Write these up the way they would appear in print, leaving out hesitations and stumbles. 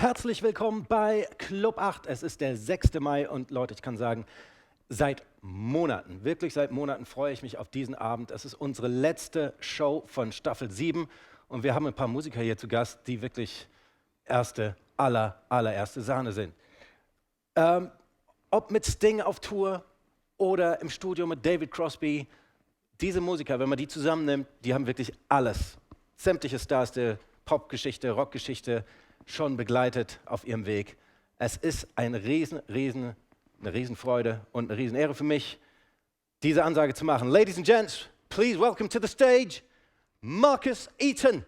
Herzlich willkommen bei Club 8. Es ist der 6. Mai und Leute, ich kann sagen, seit Monaten, wirklich seit Monaten freue ich mich auf diesen Abend. Es ist unsere letzte Show von Staffel 7 und wir haben ein paar Musiker hier zu Gast, die wirklich allererste Sahne sind. Ob mit Sting auf Tour oder im Studio mit David Crosby, diese Musiker, wenn man die zusammennimmt, die haben wirklich alles. Sämtliche Stars der Popgeschichte, Rockgeschichte schon begleitet auf ihrem Weg. Es ist eine Riesenfreude und eine Riesenehre für mich, diese Ansage zu machen. Ladies and Gents, please welcome to the stage, Marcuseaton.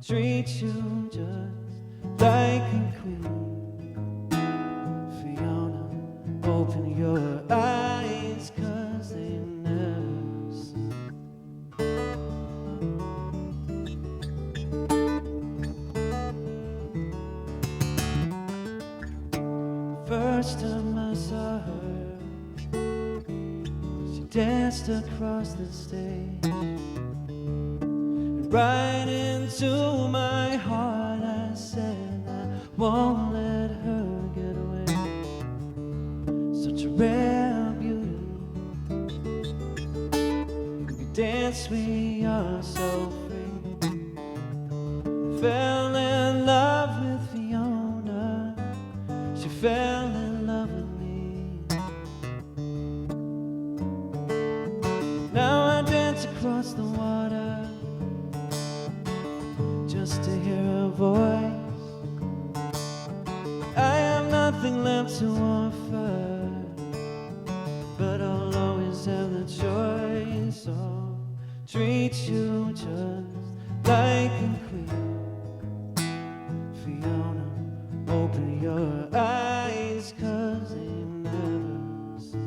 Treat you just like a queen. Fiona, open your eyes, 'cause they never see. First time I saw her, she danced across the stage. Right into my heart I said I won't let her get away. Such a rare beauty. We dance, we are so free. Fell in love with Fiona. She fell in love with me. Now I dance across the water just to hear her voice. I have nothing left to offer, but I'll always have the choice. I'll treat you just like a queen. Fiona, open your eyes, 'cause they never see.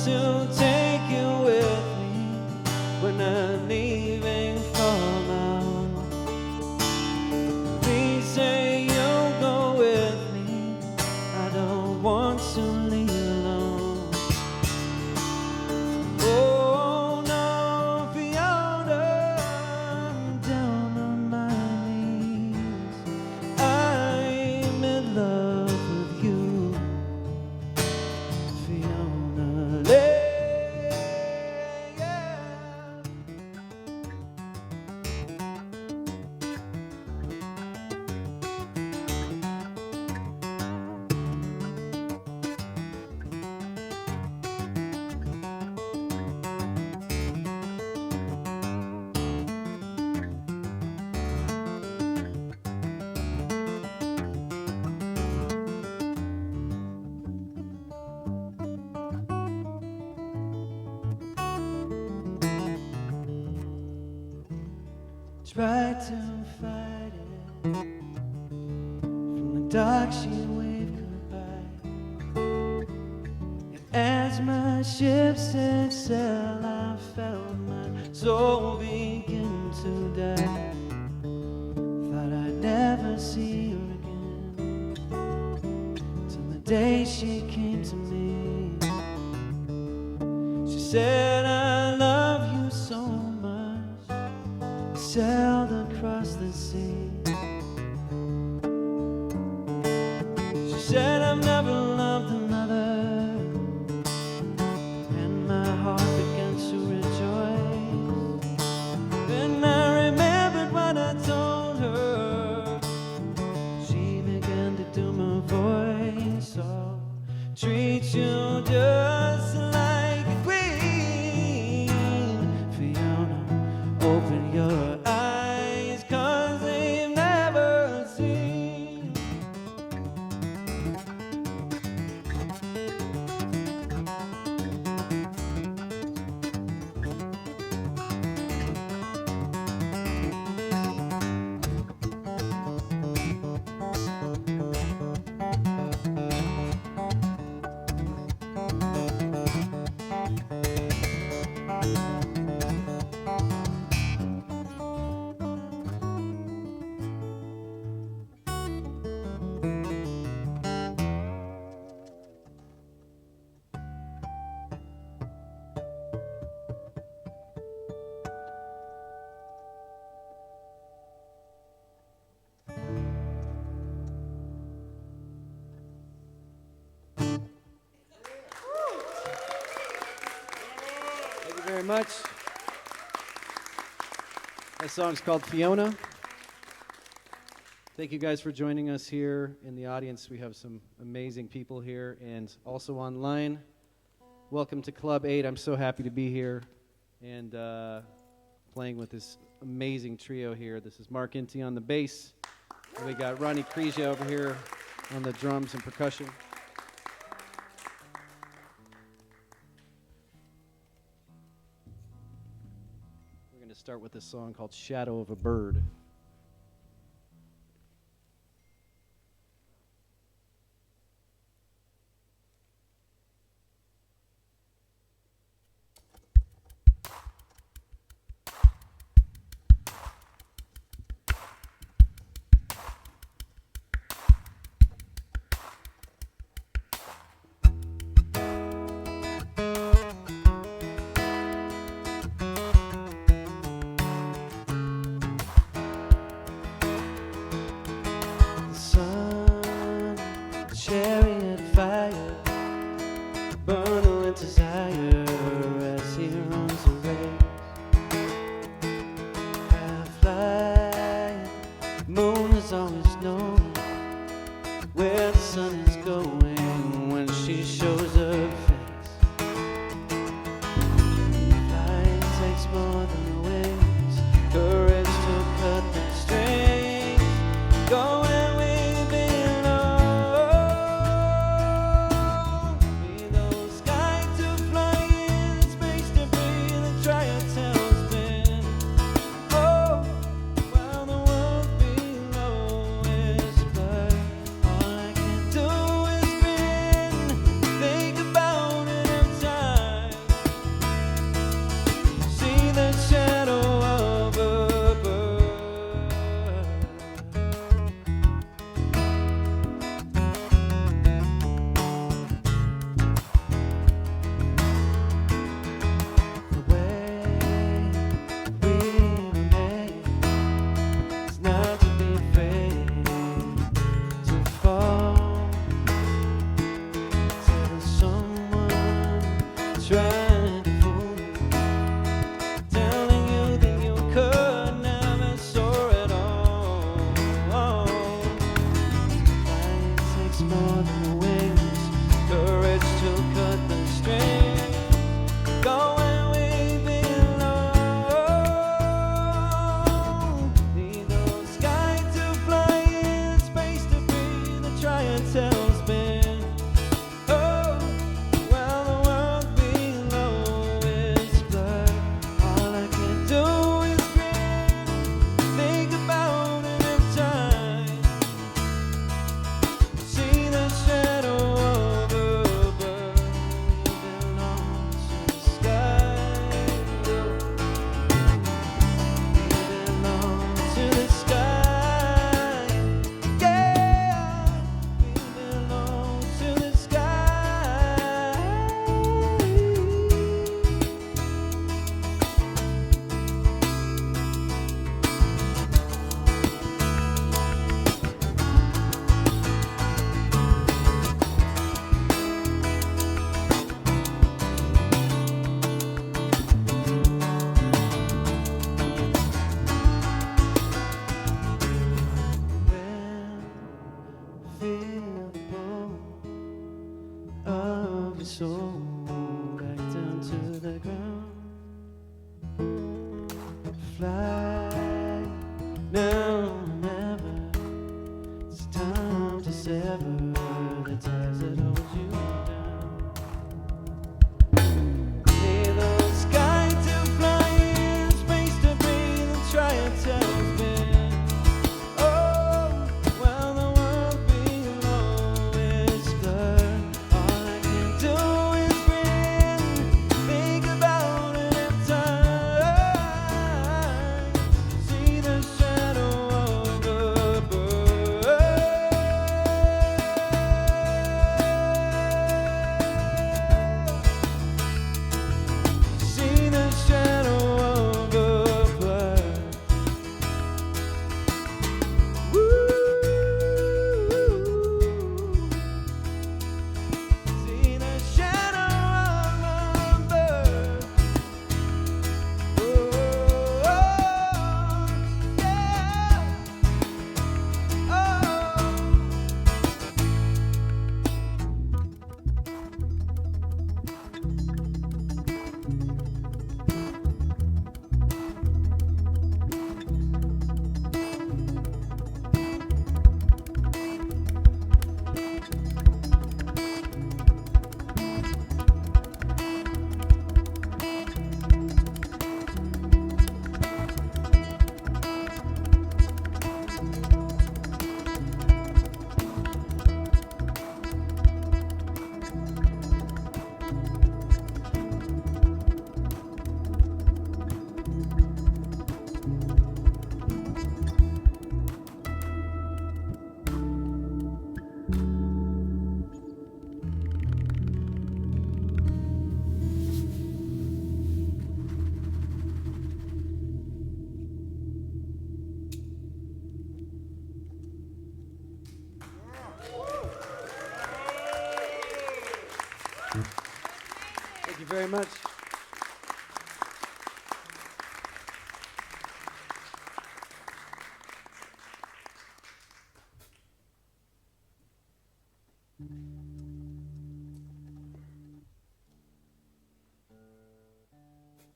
To take you with me when I'm leaving for my home. Please say you'll go with me. I don't want to leave alone. Oh no, Fiona, I'm down on my knees. I'm in love with you, Fiona. Tried to fight it. From the dark she waved goodbye. And as my ship set sail, I felt my soul begin to die. Thought I'd never see her again, till the day she came to me. said I love you so much, sailed across the sea. She said I've never loved another, and my heart began to rejoice. Then I remembered what I told her. She began to do my voice. I'll treat you just like a queen. Fiona, open your eyes, 'cause they've never seen. Thank you very much. That song's called Fiona. Thank you guys for joining us here in the audience. We have some amazing people here and also online. Welcome to Club 8. I'm so happy to be here and playing with this amazing trio here. This is Marc Inti on the bass. And we got Rhani Krija over here on the drums and percussion. We're going to start with this song called Shadow of a Bird. Chariot fire, burning with desire as he runs a race. Cloud flying, moon has always known where the sun is going when she shows her face. Flying takes more than wings, courage to cut the strings. Go where we belong. right. Now or never. It's time to sever the ties that hold you down. See the sky to fly in, space to breathe and try and tailspin. Oh, well the world below is blurred. All I can do is grin, think about it in time. See the shadow of a bird. See the shadow of a bird. Woo. See the shadow of a bird. Oh, yeah. Oh. Thank you very much.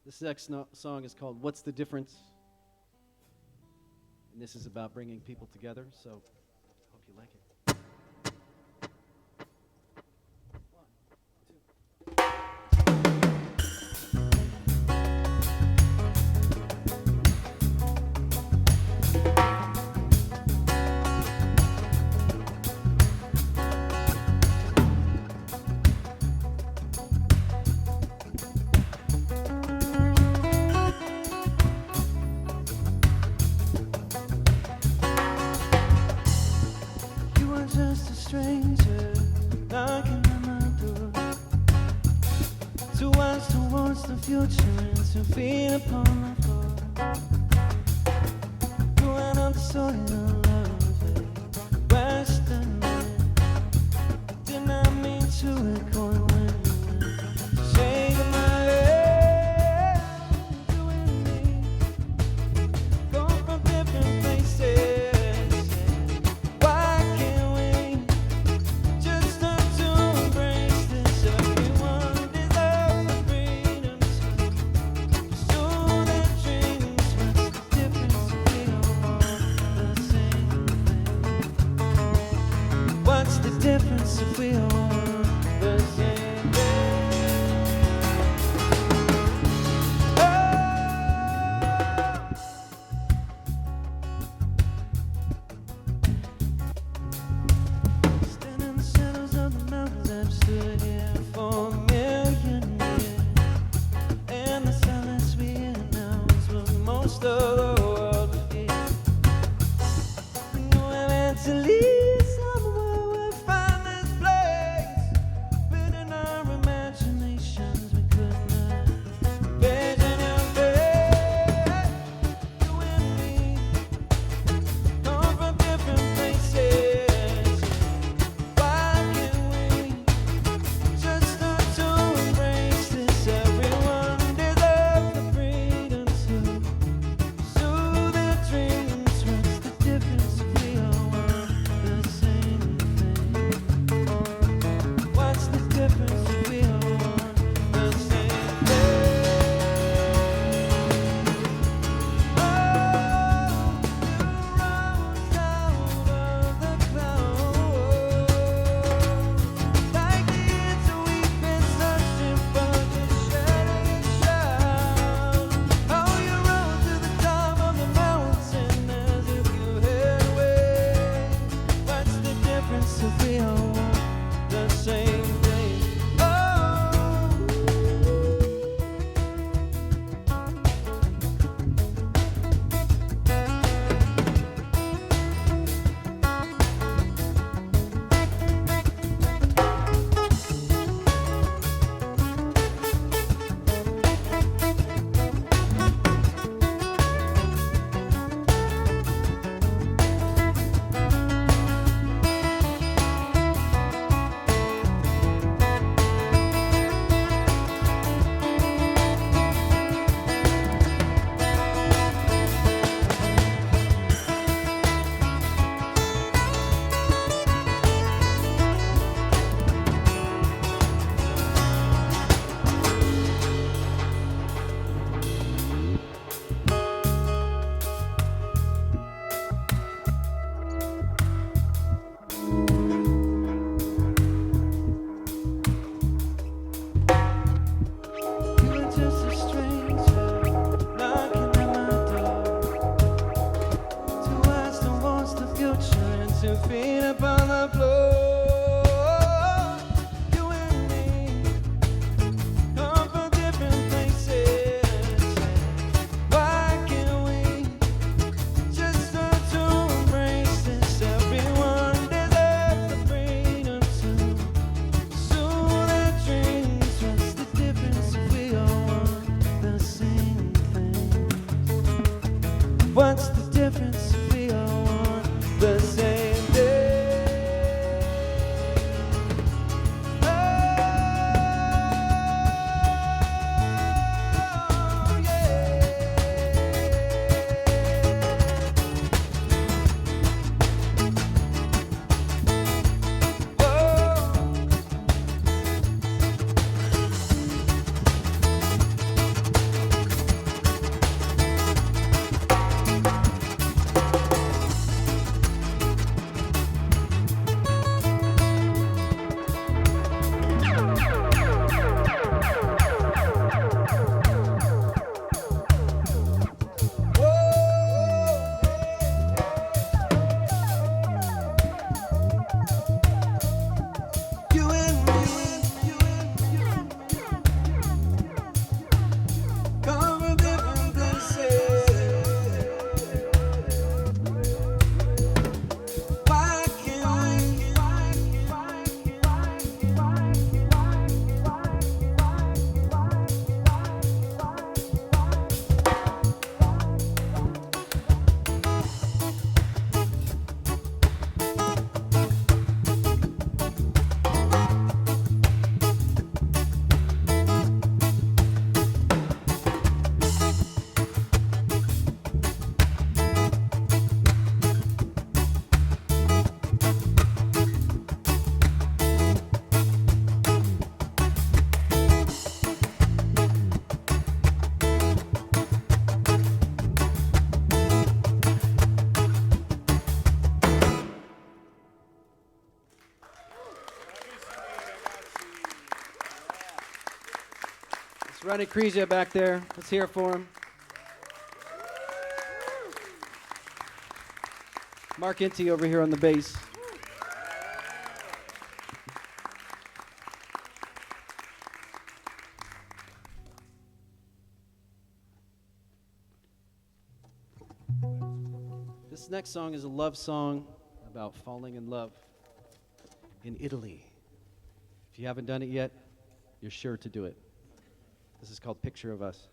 This next song is called What's the Difference? And this is about bringing people together, so hope you like it. You are just a stranger knocking on my door. 2 eyes towards the future and 2 feet upon the floor. You are not the sort of love it. Western man. Did not mean to record when you went. Shaking my head, doing me. Go from different places. Why can't we just start to embrace this? Everyone deserves the freedom to pursue their dreams. What's the difference if we don't want the same thing? What's the difference if we all want the same thing? Oh. Stand in the shadows of the mountains, I've stood here for a million years. And the silence we hear now is what most of the world would hear. We know we're meant to lead somewhere, we'll find this place. feet upon the floor. You and me come from different places. Why can't we just learn to embrace this? Everyone deserves the freedom to pursue their dreams. What's the difference if we all want the same thing? What's the difference if we all want the same thing? Oh, yeah. Whoa. You and me, come from different places. Why can't we? It's Rhani Krija back there. Let's hear it for him. Marc Inti over here on the bass. This next song is a love song about falling in love in Italy. If you haven't done it yet, you're sure to do it. This is called Picture of Us.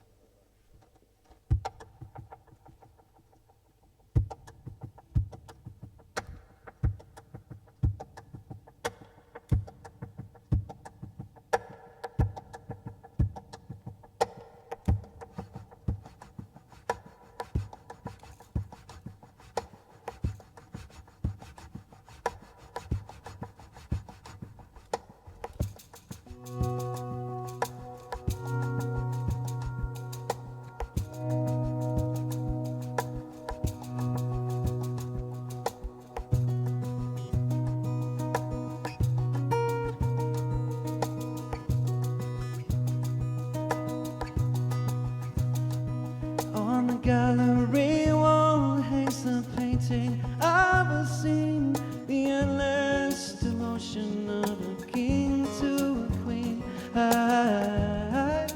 On the gallery wall hangs the painting of a scene, the endless devotion of a king to a queen. I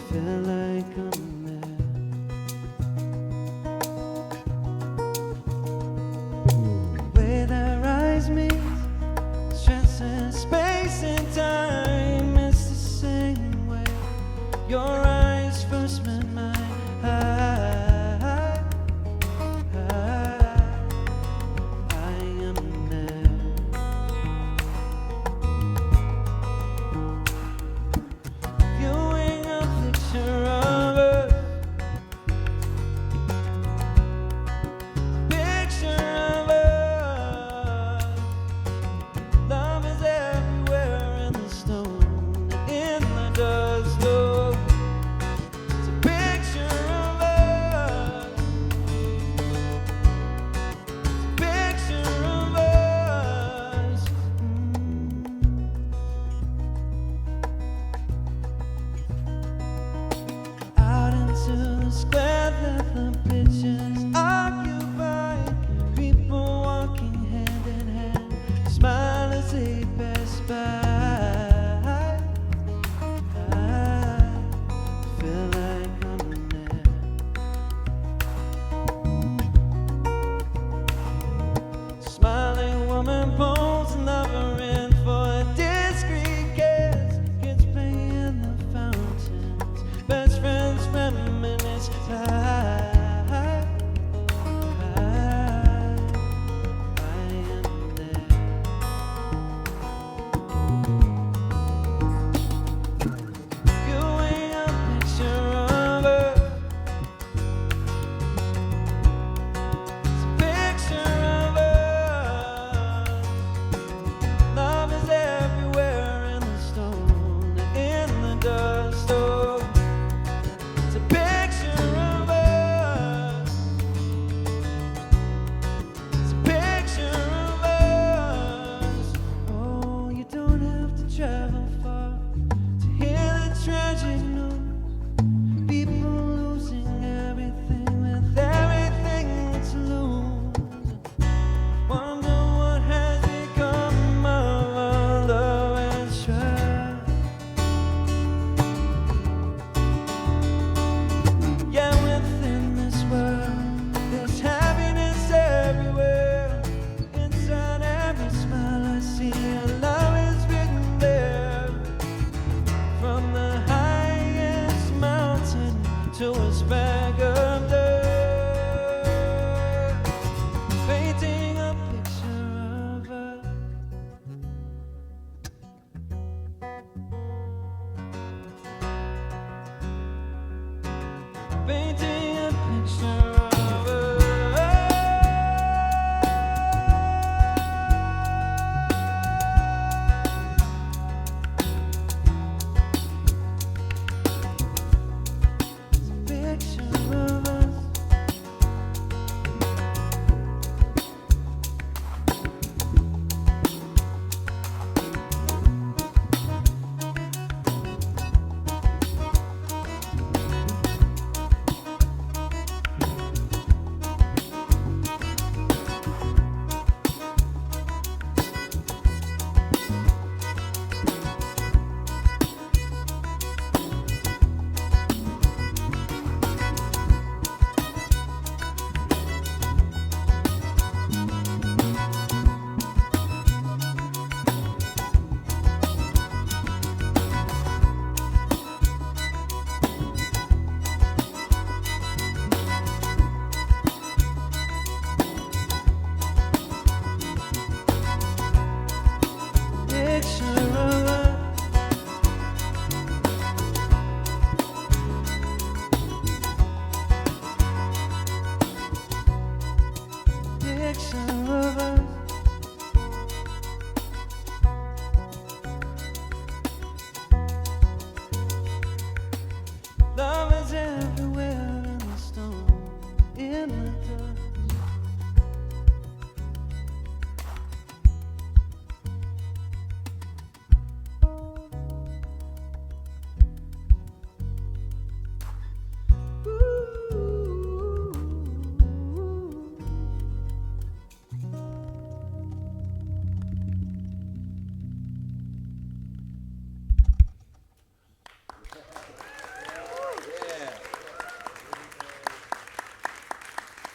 feel like I'm there. Where their eyes meet transcends space and time. It's the same way your eyes first met mine.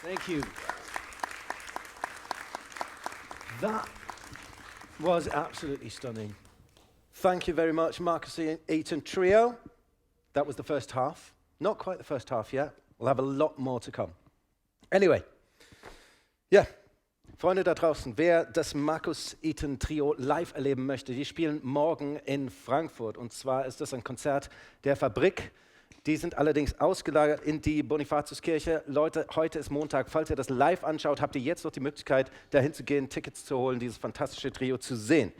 Thank you. That was absolutely stunning. Thank you very much, Marcuseaton Trio. That was the first half. Not quite the first half yet. We'll have a lot more to come. Anyway, ja, Freunde da draußen, wer das Marcuseaton Trio live erleben möchte, die spielen morgen in Frankfurt. Und zwar ist das ein Konzert der Fabrik. Die sind allerdings ausgelagert in die Bonifatiuskirche. Leute, heute ist Montag. Falls ihr das live anschaut, habt ihr jetzt noch die Möglichkeit, dahin zu gehen, Tickets zu holen, dieses fantastische Trio zu sehen.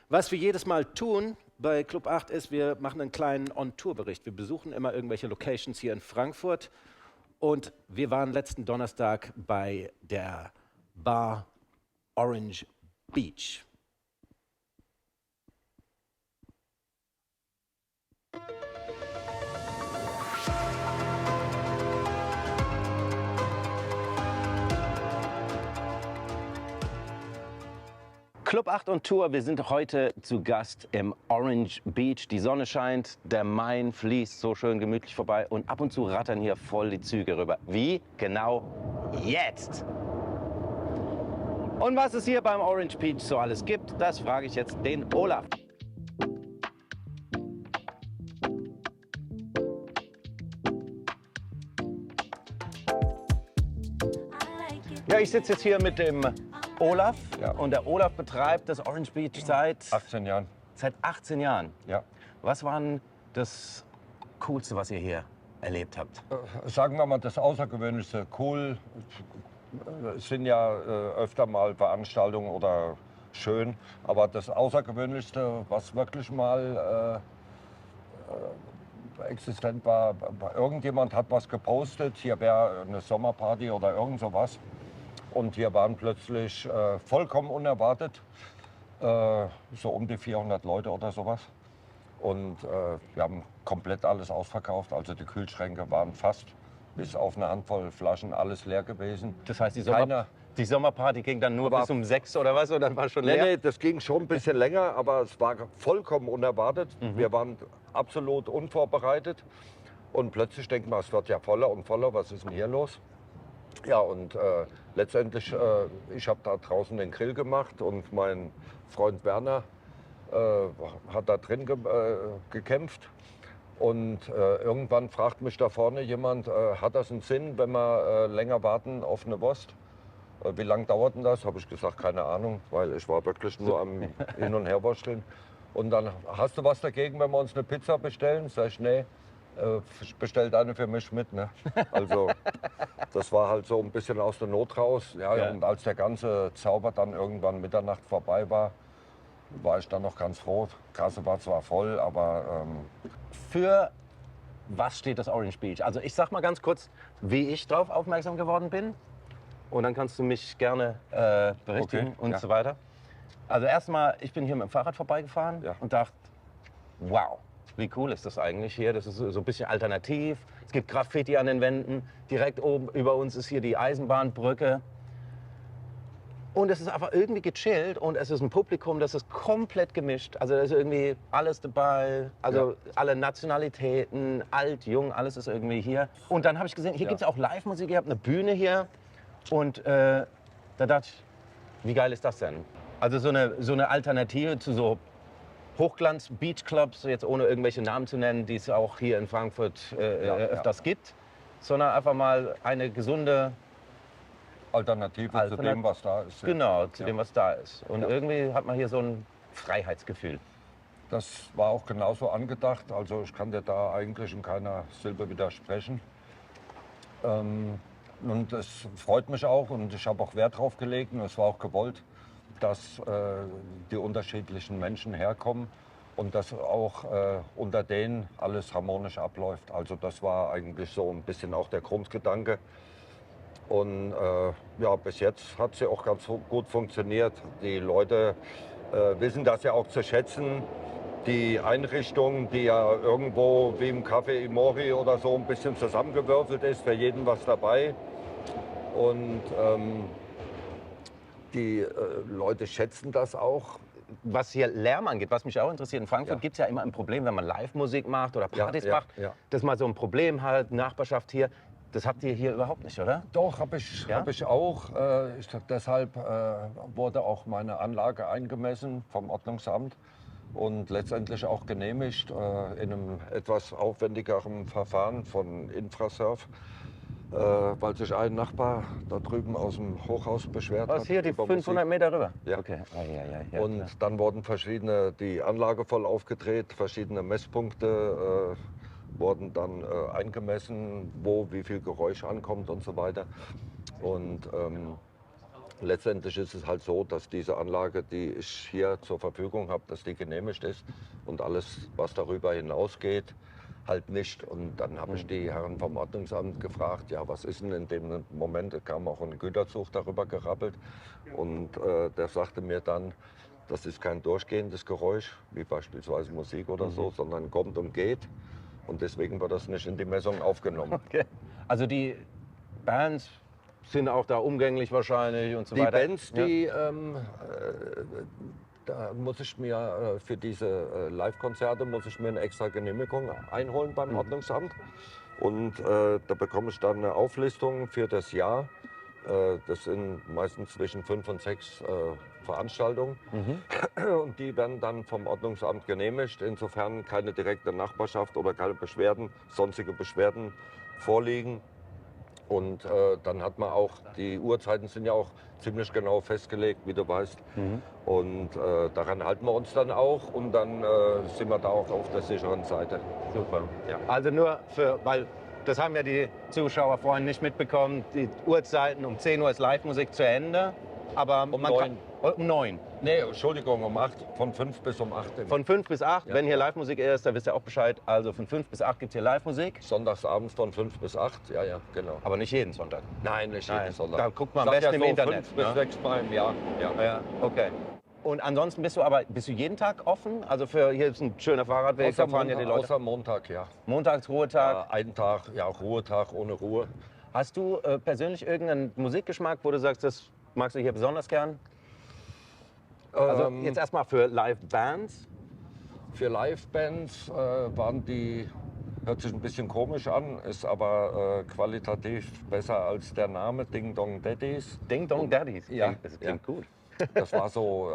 Was wir jedes Mal tun bei Club 8 ist, wir machen einen kleinen On-Tour-Bericht. Wir besuchen immer irgendwelche Locations hier in Frankfurt. Und wir waren letzten Donnerstag bei der Bar Orange Beach. Club 8 on Tour, wir sind heute zu Gast im Orange Beach. Die Sonne scheint, der Main fließt so schön gemütlich vorbei und ab und zu rattern hier voll die Züge rüber. Wie? Genau jetzt! Und was es hier beim Orange Beach so alles gibt, das frage ich jetzt den Olaf. Ja, ich sitze jetzt hier mit dem Olaf, ja. Und der Olaf betreibt das Orange Beach seit 18 Jahren. Seit 18 Jahren? Ja. Was war denn das Coolste, was ihr hier erlebt habt? Sagen wir mal das Außergewöhnlichste. Cool, es sind ja öfter mal Veranstaltungen oder schön, aber das Außergewöhnlichste, was wirklich mal existent war, irgendjemand hat was gepostet, hier wäre eine Sommerparty oder irgend sowas. Und hier waren plötzlich vollkommen unerwartet so um die 400 Leute oder sowas. Und wir haben komplett alles ausverkauft. Also die Kühlschränke waren fast bis auf eine Handvoll Flaschen alles leer gewesen. Das heißt, die Sommerparty ging dann nur bis um 6 oder was? Oder war schon leer? Nee, das ging schon ein bisschen länger, aber es war vollkommen unerwartet. Wir waren absolut unvorbereitet. Und plötzlich denken wir, es wird ja voller und voller. Was ist denn hier los? Ja, und letztendlich, ich habe da draußen den Grill gemacht und mein Freund Werner hat da drin gekämpft. Und irgendwann fragt mich da vorne jemand, hat das einen Sinn, wenn wir länger warten auf eine Wurst? Wie lange dauert denn das? Habe ich gesagt, keine Ahnung, weil ich war wirklich nur am Hin- und Herwursteln. Und dann, hast du was dagegen, wenn wir uns eine Pizza bestellen? Sag ich, nee. Bestellt eine für mich mit, ne? Also, Das war halt so ein bisschen aus der Not raus. Ja, Ja. Und als der ganze Zauber dann irgendwann Mitternacht vorbei war, war ich dann noch ganz froh. Kasse war zwar voll, aber Für was steht das Orange Beach? Also ich sag mal ganz kurz, wie ich drauf aufmerksam geworden bin. Und dann kannst du mich gerne berichtigen Okay, und ja. so weiter. Also erstmal, ich bin hier mit dem Fahrrad vorbeigefahren Ja. und dachte, wow, wie cool ist das eigentlich hier? Das ist so ein bisschen alternativ. Es gibt Graffiti an den Wänden. Direkt oben über uns ist hier die Eisenbahnbrücke. Und es ist einfach irgendwie gechillt und es ist ein Publikum, das ist komplett gemischt. Also da ist irgendwie alles dabei, also alle Nationalitäten, alt, jung, alles ist irgendwie hier. Und dann habe ich gesehen, hier gibt es auch Live-Musik, ihr habt eine Bühne hier. Und da dachte ich, wie geil ist das denn? Also so eine Alternative zu so Hochglanz-Beachclubs, jetzt ohne irgendwelche Namen zu nennen, die es auch hier in Frankfurt öfters gibt, sondern einfach mal eine gesunde Alternative zu dem, was da ist. Genau, zu dem, was da ist. Und irgendwie hat man hier so ein Freiheitsgefühl. Das war auch genauso angedacht. Also ich kann dir da eigentlich in keiner Silbe widersprechen. Und es freut mich auch und ich habe auch Wert drauf gelegt und es war auch gewollt, dass die unterschiedlichen Menschen herkommen und dass auch unter denen alles harmonisch abläuft. Also das war eigentlich so ein bisschen auch der Grundgedanke. Und ja, bis jetzt hat sie auch ganz gut funktioniert. Die Leute wissen das ja auch zu schätzen. Die Einrichtung, die ja irgendwo wie im Café Imori oder so ein bisschen zusammengewürfelt ist, für jeden was dabei. Und die Leute schätzen das auch. Was hier Lärm angeht, was mich auch interessiert, in Frankfurt Ja. gibt es ja immer ein Problem, wenn man Live-Musik macht oder Partys Ja, macht, ja. dass man so ein Problem hat, Nachbarschaft hier. Das habt ihr hier überhaupt nicht, oder? Doch, habe ich, Ja? hab ich auch. Deshalb wurde auch meine Anlage eingemessen vom Ordnungsamt und letztendlich auch genehmigt in einem etwas aufwendigeren Verfahren von Infrasurf, weil sich ein Nachbar da drüben aus dem Hochhaus beschwert hat. Was hier, die über 500 Meter rüber? Ja. Okay. Ja, Und klar. dann wurden die Anlage voll aufgedreht, verschiedene Messpunkte wurden dann eingemessen, wo wie viel Geräusch ankommt und so weiter. Und letztendlich ist es halt so, dass diese Anlage, die ich hier zur Verfügung habe, dass die genehmigt ist und alles, was darüber hinausgeht, halt nicht. Und dann habe ich die Herren vom Ordnungsamt gefragt, ja, was ist denn in dem Moment? Da kam auch ein Güterzug darüber gerappelt und der sagte mir dann, das ist kein durchgehendes Geräusch, wie beispielsweise Musik oder so, sondern kommt und geht. Und deswegen wird das nicht in die Messung aufgenommen. Okay. Also die Bands sind auch da umgänglich wahrscheinlich und so Die weiter. Bands, die, da muss ich mir für diese Live-Konzerte muss ich mir eine extra Genehmigung einholen beim Ordnungsamt. Und da bekomme ich dann eine Auflistung für das Jahr. Das sind meistens zwischen 5 und 6 Veranstaltungen. Und die werden dann vom Ordnungsamt genehmigt, insofern keine direkte Nachbarschaft oder keine Beschwerden, sonstige Beschwerden vorliegen. Und dann hat man auch, die Uhrzeiten sind ja auch ziemlich genau festgelegt, wie du weißt. Und daran halten wir uns dann auch und dann sind wir da auch auf der sicheren Seite. Super. Ja. Also nur weil das haben ja die Zuschauer vorhin nicht mitbekommen, die Uhrzeiten, um 10 Uhr ist Live-Musik zu Ende. Aber Um man 9. Um 9. Nee, Entschuldigung, um 8, von 5 bis um 8. Von 5 bis 8, Ja. wenn hier Live-Musik ist, dann wisst ihr auch Bescheid. Also von 5 bis 8 gibt es hier Live-Musik. Sonntagsabends von 5 bis 8, ja, ja, genau. Aber nicht jeden Sonntag. Nein, nicht Nein, jeden Sonntag. da guckt man am Sag besten im so Internet, 5 bis ne? 6 Mal im Jahr. Ja. Ja, okay. Und ansonsten bist du jeden Tag offen? Also hier ist ein schöner Fahrradweg, da fahren ja die Leute. Außer Montag, ja. Montags Ruhetag. Einen Tag, ja, Ruhetag ohne Ruhe. Hast du persönlich irgendeinen Musikgeschmack, wo du sagst, das magst du hier besonders gern? Also jetzt erstmal für Live-Bands. Für Livebands waren die, hört sich ein bisschen komisch an, ist aber qualitativ besser als der Name Ding Dong Daddies. Ding Dong Daddies. Ja, Das klingt gut. Das war so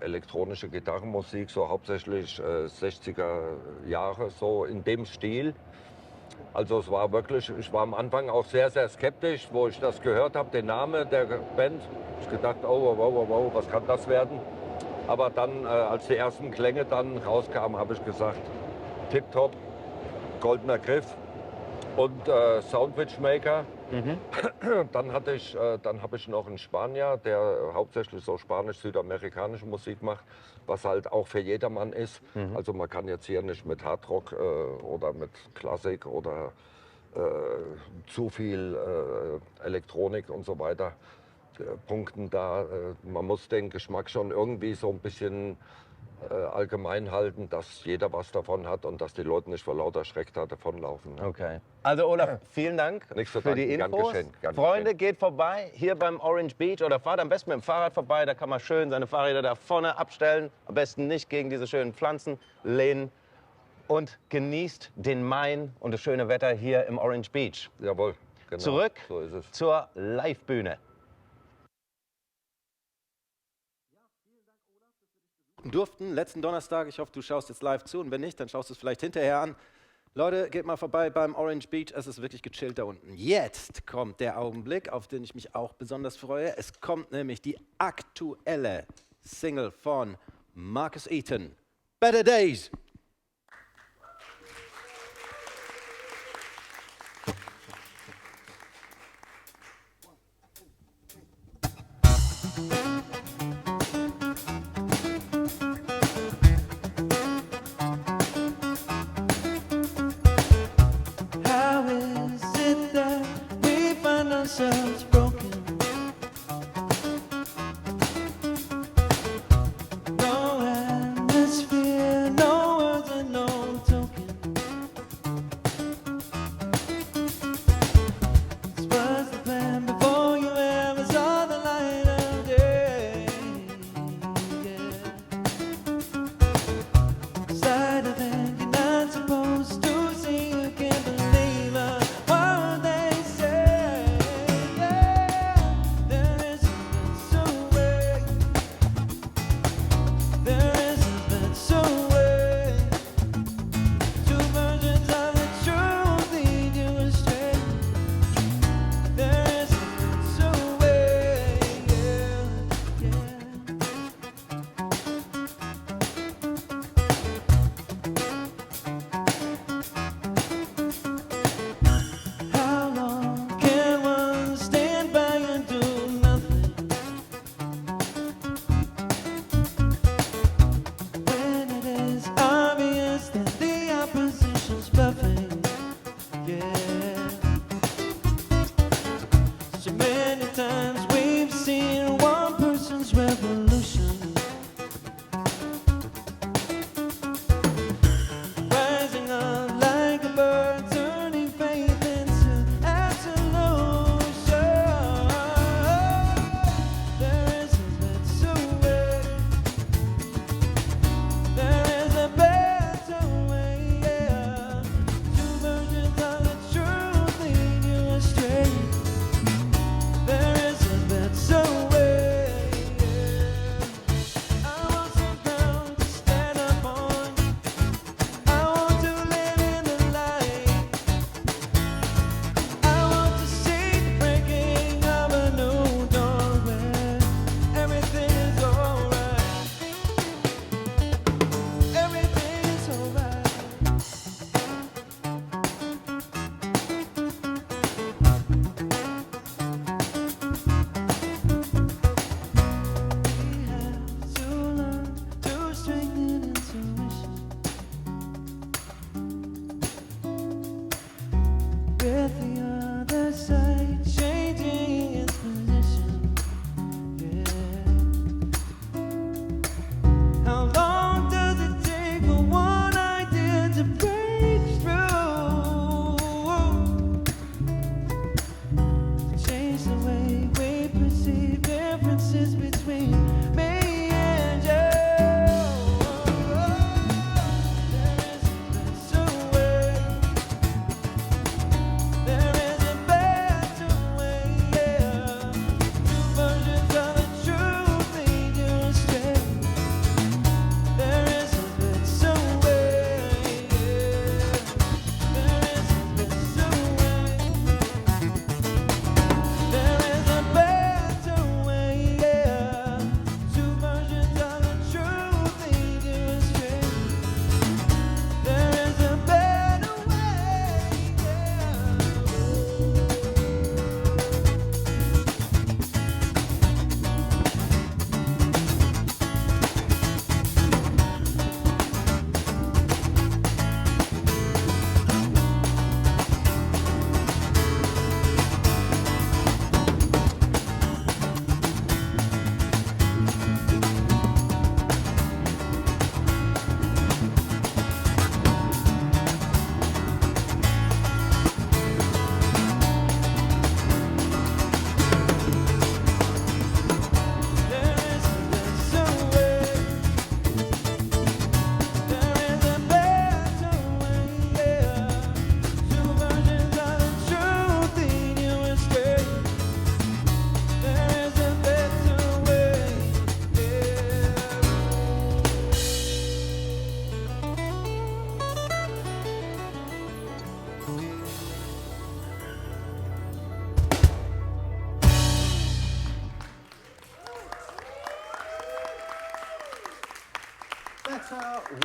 elektronische Gitarrenmusik, so hauptsächlich 60er Jahre, so in dem Stil. Also es war wirklich, ich war am Anfang auch sehr, sehr skeptisch, wo ich das gehört habe, den Namen der Band. Ich gedacht, oh, was kann das werden? Aber dann, als die ersten Klänge dann rauskamen, habe ich gesagt, tipptopp, goldener Griff. und Sandwichmaker. Dann habe ich noch einen Spanier, der hauptsächlich so spanisch-südamerikanische Musik macht, was halt auch für jedermann ist. Also man kann jetzt hier nicht mit Hardrock oder mit Klassik oder zu viel Elektronik und so weiter punkten da. Man muss den Geschmack schon irgendwie so ein bisschen allgemein halten, dass jeder was davon hat und dass die Leute nicht vor lauter Schreck da davonlaufen. Ne? Okay. Also Olaf, vielen Dank für die Infos. Freunde, geht vorbei hier beim Orange Beach oder fahrt am besten mit dem Fahrrad vorbei. Da kann man schön seine Fahrräder da vorne abstellen. Am besten nicht gegen diese schönen Pflanzen lehnen. Und genießt den Main und das schöne Wetter hier im Orange Beach. Jawohl, genau. Zurück so ist es. zur Livebühne. Durften letzten Donnerstag. Ich hoffe, du schaust jetzt live zu und wenn nicht, dann schaust du es vielleicht hinterher an. Leute, geht mal vorbei beim Orange Beach. Es ist wirklich gechillt da unten. Jetzt kommt der Augenblick, auf den ich mich auch besonders freue. Es kommt nämlich die aktuelle Single von marcuseaton. Better Days. ourselves broken. No atmosphere, no words and no token. This was the plan before you ever saw the light of day. Yeah. Side of it, you're not supposed to see, you can't believe a word they say. Yeah.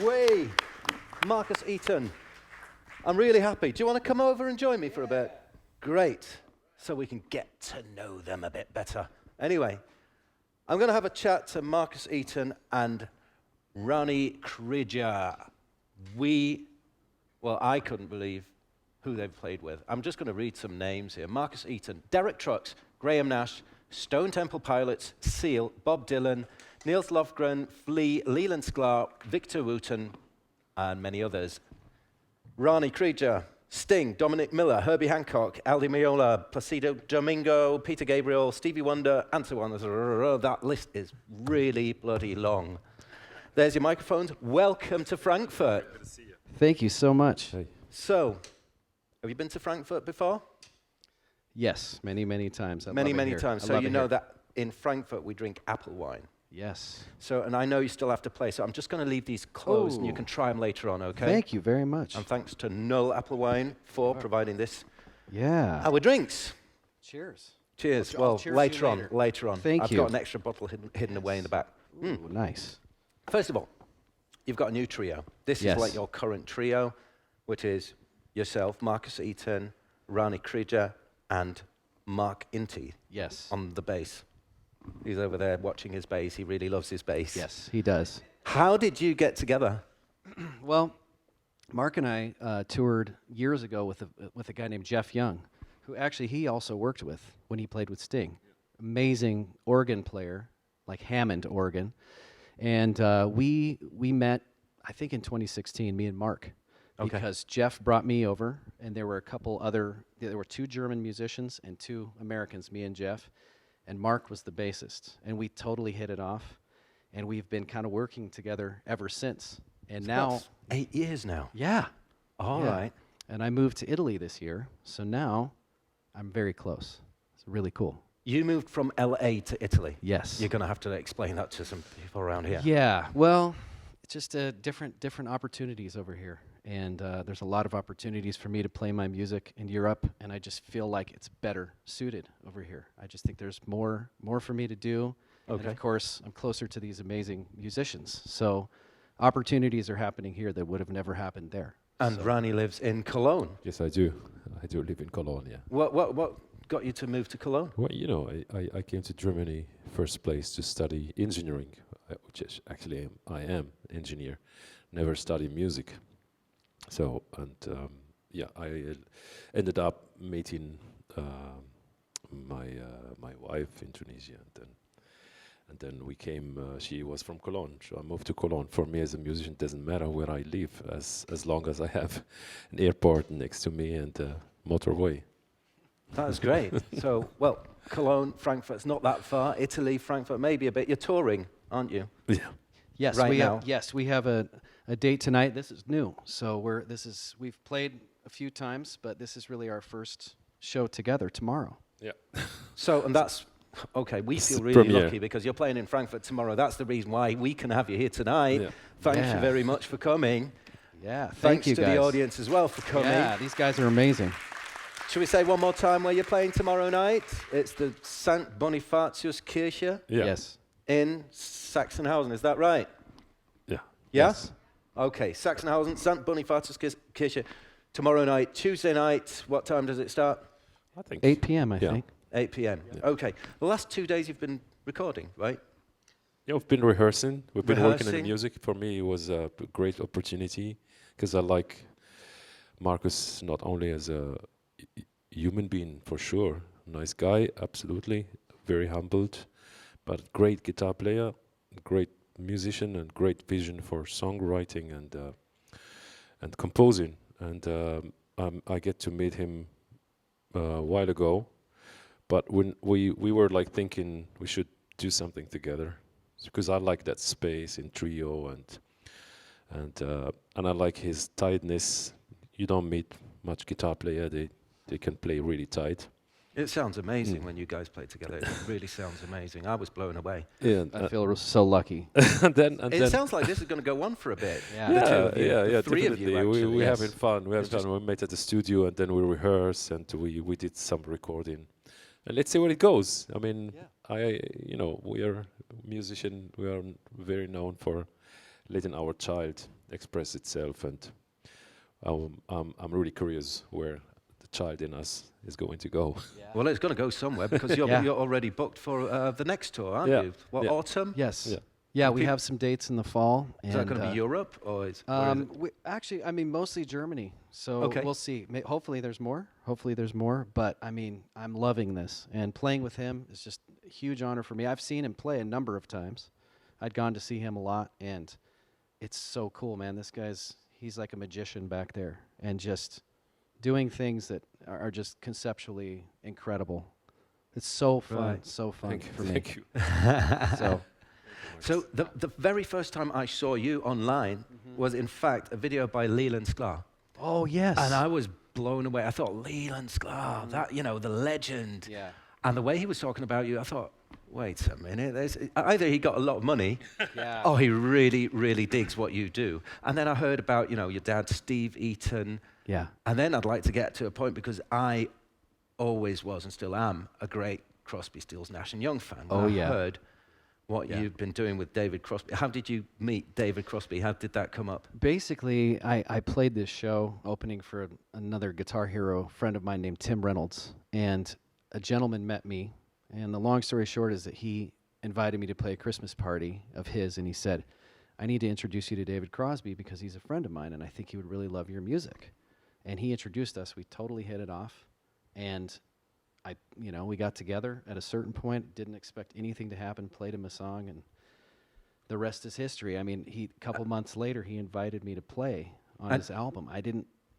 Way, Marcus Eaton. I'm really happy. Do you want to come over and join me for a bit? Great. So we can get to know them a bit better. Anyway, I'm going to have a chat to Marcus Eaton and Rhani Krija. I couldn't believe who they've played with. I'm just going to read some names here. Marcus Eaton, Derek Trucks, Graham Nash, Stone Temple Pilots, Seal, Bob Dylan, Nils Lofgren, Flea, Leland Sklar, Victor Wooten, and many others. Rhani Krija, Sting, Dominic Miller, Herbie Hancock, Aldi Meola, Placido Domingo, Peter Gabriel, Stevie Wonder, and so on. That list is really bloody long. There's your microphones. Welcome to Frankfurt. Good to see you. Thank you so much. Hey. So, have you been to Frankfurt before? Yes, many, many times. Many times. So you know that in Frankfurt we drink apple wine. Yes. So, and I know you still have to play, so I'm just going to leave these closed and you can try them later on, okay? Thank you very much. And thanks to Null Apple Wine for providing this. Yeah. Our drinks. Cheers. Cheers. I'll Well, cheers later you on. Later on. Thank I've you. got an extra bottle hidden away in the back. Ooh, nice. First of all, you've got a new trio. This Yes. is like your current trio, which is yourself, Marcus Eaton, Rhani Krija, and Marc Inti Yes. on the bass. He's over there watching his bass. He really loves his bass. Yes, he does. How did you get together? Well, Mark and I toured years ago with a guy named Jeff Young, who actually he also worked with when he played with Sting. Amazing organ player, like Hammond organ. And we met, I think in 2016, me and Mark. Okay. Because Jeff brought me over, and there were a couple other, there were 2 German musicians and 2 Americans, me and Jeff, and Mark was the bassist. And we totally hit it off, and we've been kind of working together ever since. And now, That's 8 years now. yeah. All Yeah. right. And I moved to Italy this year, so now I'm very close. It's really cool. You moved from LA to Italy. Yes. You're going to have to explain that to some people around here. Yeah, well, it's just different opportunities over here. And there's a lot of opportunities for me to play my music in Europe, and I just feel like it's better suited over here. I just think there's more for me to do. Okay. And of course, I'm closer to these amazing musicians. So opportunities are happening here that would have never happened there. And Rhani lives in Cologne. Yes, I do. I do live in Cologne, yeah. What got you to move to Cologne? Well, you know, I came to Germany first place to study engineering, which is actually I am an engineer. Never studied music. So, and I ended up meeting my wife in Tunisia, and then we came. She was from Cologne, so I moved to Cologne. For me, as a musician, it doesn't matter where I live, as long as I have an airport next to me and a motorway. That was great. So, well, Cologne, Frankfurt's not that far. Italy, Frankfurt, maybe a bit. You're touring, aren't you? Yeah. Yes, Right we now. have. Yes, we have a date tonight. This is new, so we've played a few times, but this is really our first show together tomorrow. Yeah. So, and that's okay. We It's feel the really premiere. lucky because you're playing in Frankfurt tomorrow. That's the reason why we can have you here tonight. Yeah. Thank you Yeah. very much for coming. Yeah, thank Thanks you to guys. the audience as well for coming. Yeah, these guys are amazing. Should we say one more time where you're playing tomorrow night? It's the St. Bonifatius Kirche Yeah. Yes. in Sachsenhausen. Is that right? Yeah. Yeah? Yes. Okay, Sachsenhausen, St. Bonifatius Kirche. Tomorrow night, Tuesday night, what time does it start? I think 8 p.m. I Yeah. think. 8 p.m. Yeah. Okay. The last 2 days you've been recording, right? Yeah, we've been rehearsing. We've been working on the Rehearsing. music. For me, it was a great opportunity because I like Marcus not only as a human being, for sure, nice guy, absolutely, very humbled, but great guitar player, great musician, and great vision for songwriting and composing. And I get to meet him a while ago, but when we were like thinking we should do something together, because I like that space in trio and I like his tightness. You don't meet much guitar player; they can play really tight. It sounds amazing when you guys play together. It really sounds amazing. I was blown away. Yeah, I feel so lucky. and then It sounds like this is going to go on for a bit. Yeah. The two of you, the yeah, three of you, definitely. actually. We Yes. having fun. We It's having fun. We met at the studio and then we rehearse and we did some recording. And let's see where it goes. I mean, Yeah. we are musician. We are very known for letting our child express itself, and I'm really curious where the child in us is going to go. Yeah. Well, it's going to go somewhere because you're already booked for the next tour, aren't you? What, autumn? Yes. Yeah. Yeah, we have some dates in the fall. Is that going to be Europe or is actually, I mean, mostly Germany. So we'll see. Hopefully there's more. But I mean, I'm loving this, and playing with him is just a huge honor for me. I've seen him play a number of times. I'd gone to see him a lot, and it's so cool, man. This he's like a magician back there, and just doing things that are just conceptually incredible. It's so fun, so fun for me. Thank you. So the very first time I saw you online was in fact a video by Leland Sklar. Oh, yes. And I was blown away. I thought, Leland Sklar, that, you know, the legend. Yeah. And the way he was talking about you, I thought, wait a minute, either he got a lot of money, or he really, really digs what you do. And then I heard about, you know, your dad, Steve Eaton. Yeah. And then I'd like to get to a point, because I always was and still am a great Crosby, Stills, Nash and Young fan. Oh, I heard what you've been doing with David Crosby. How did you meet David Crosby? How did that come up? Basically, I played this show opening for another Guitar Hero friend of mine named Tim Reynolds, and a gentleman met me, and the long story short is that he invited me to play a Christmas party of his, and he said, I need to introduce you to David Crosby because he's a friend of mine, and I think he would really love your music. And he introduced us. We totally hit it off, and we got together at a certain point, didn't expect anything to happen, played him a song, and the rest is history. I mean, a couple months later, he invited me to play on his album.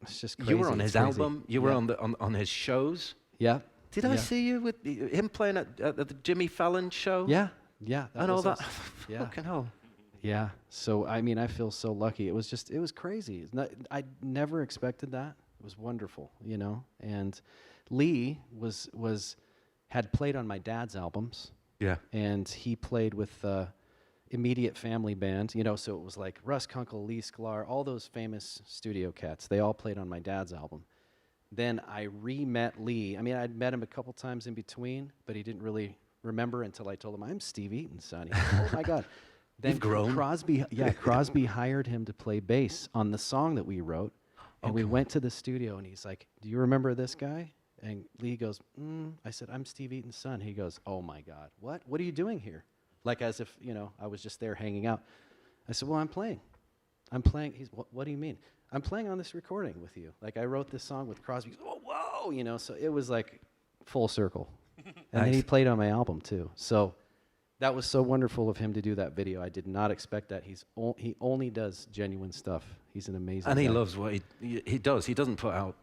It's just crazy. You were on his album? You were on his shows? Yeah. Did I see you with him playing at the Jimmy Fallon show? Yeah, yeah. And all that? Yeah. Fucking hell. Yeah. So, I mean, I feel so lucky. It was crazy. I never expected that. It was wonderful, you know? And Lee had played on my dad's albums. Yeah. And he played with Immediate Family Band, you know, so it was like Russ Kunkel, Lee Sklar, all those famous studio cats. They all played on my dad's album. Then I re-met Lee. I mean, I'd met him a couple times in between, but he didn't really remember until I told him, I'm Steve Eaton's son. He goes, oh my God. Then You've grown. Crosby hired him to play bass on the song that we wrote. And we went to the studio, and he's like, do you remember this guy? And Lee goes, I said, I'm Steve Eaton's son. He goes, oh my God, what? What are you doing here? Like as if, you know, I was just there hanging out. I said, well, I'm playing. He's, what do you mean? I'm playing on this recording with you. Like I wrote this song with Crosby. Oh, whoa, you know, so it was like full circle. And then he played on my album too. So that was so wonderful of him to do that video. I did not expect that. He only does genuine stuff. He's an amazing And guy. he loves what he does. He doesn't put out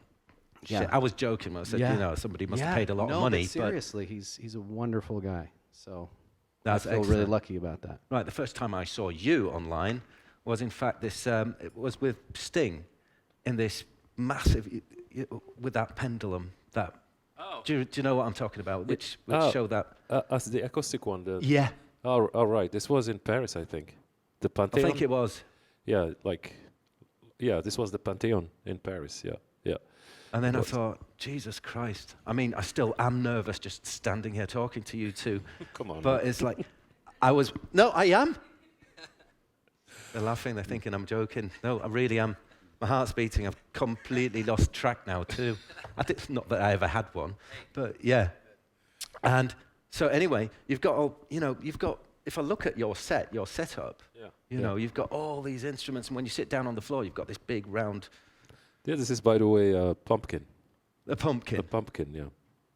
shit. I was joking when I said, you know, somebody must have paid a lot of money. But seriously, he's a wonderful guy. So that's I feel really lucky about that. Right, the first time I saw you online was in fact this, it was with Sting in this massive, with that pendulum, that, do you know what I'm talking about? Which show that? As the acoustic one. Yeah. Oh, right. This was in Paris, I think. The Pantheon. I think it was. Yeah, this was the Pantheon in Paris, yeah. And then I thought, Jesus Christ. I mean, I still am nervous just standing here talking to you two. Come on. But it's like, I am. They're laughing, they're thinking I'm joking. No, I really am. My heart's beating. I've completely lost track now too. Not that I ever had one, but yeah. And so anyway, you've got if I look at your setup, you know, you've got all these instruments, and when you sit down on the floor, you've got this big round. Yeah, this is, by the way, a pumpkin. A pumpkin. A pumpkin, yeah.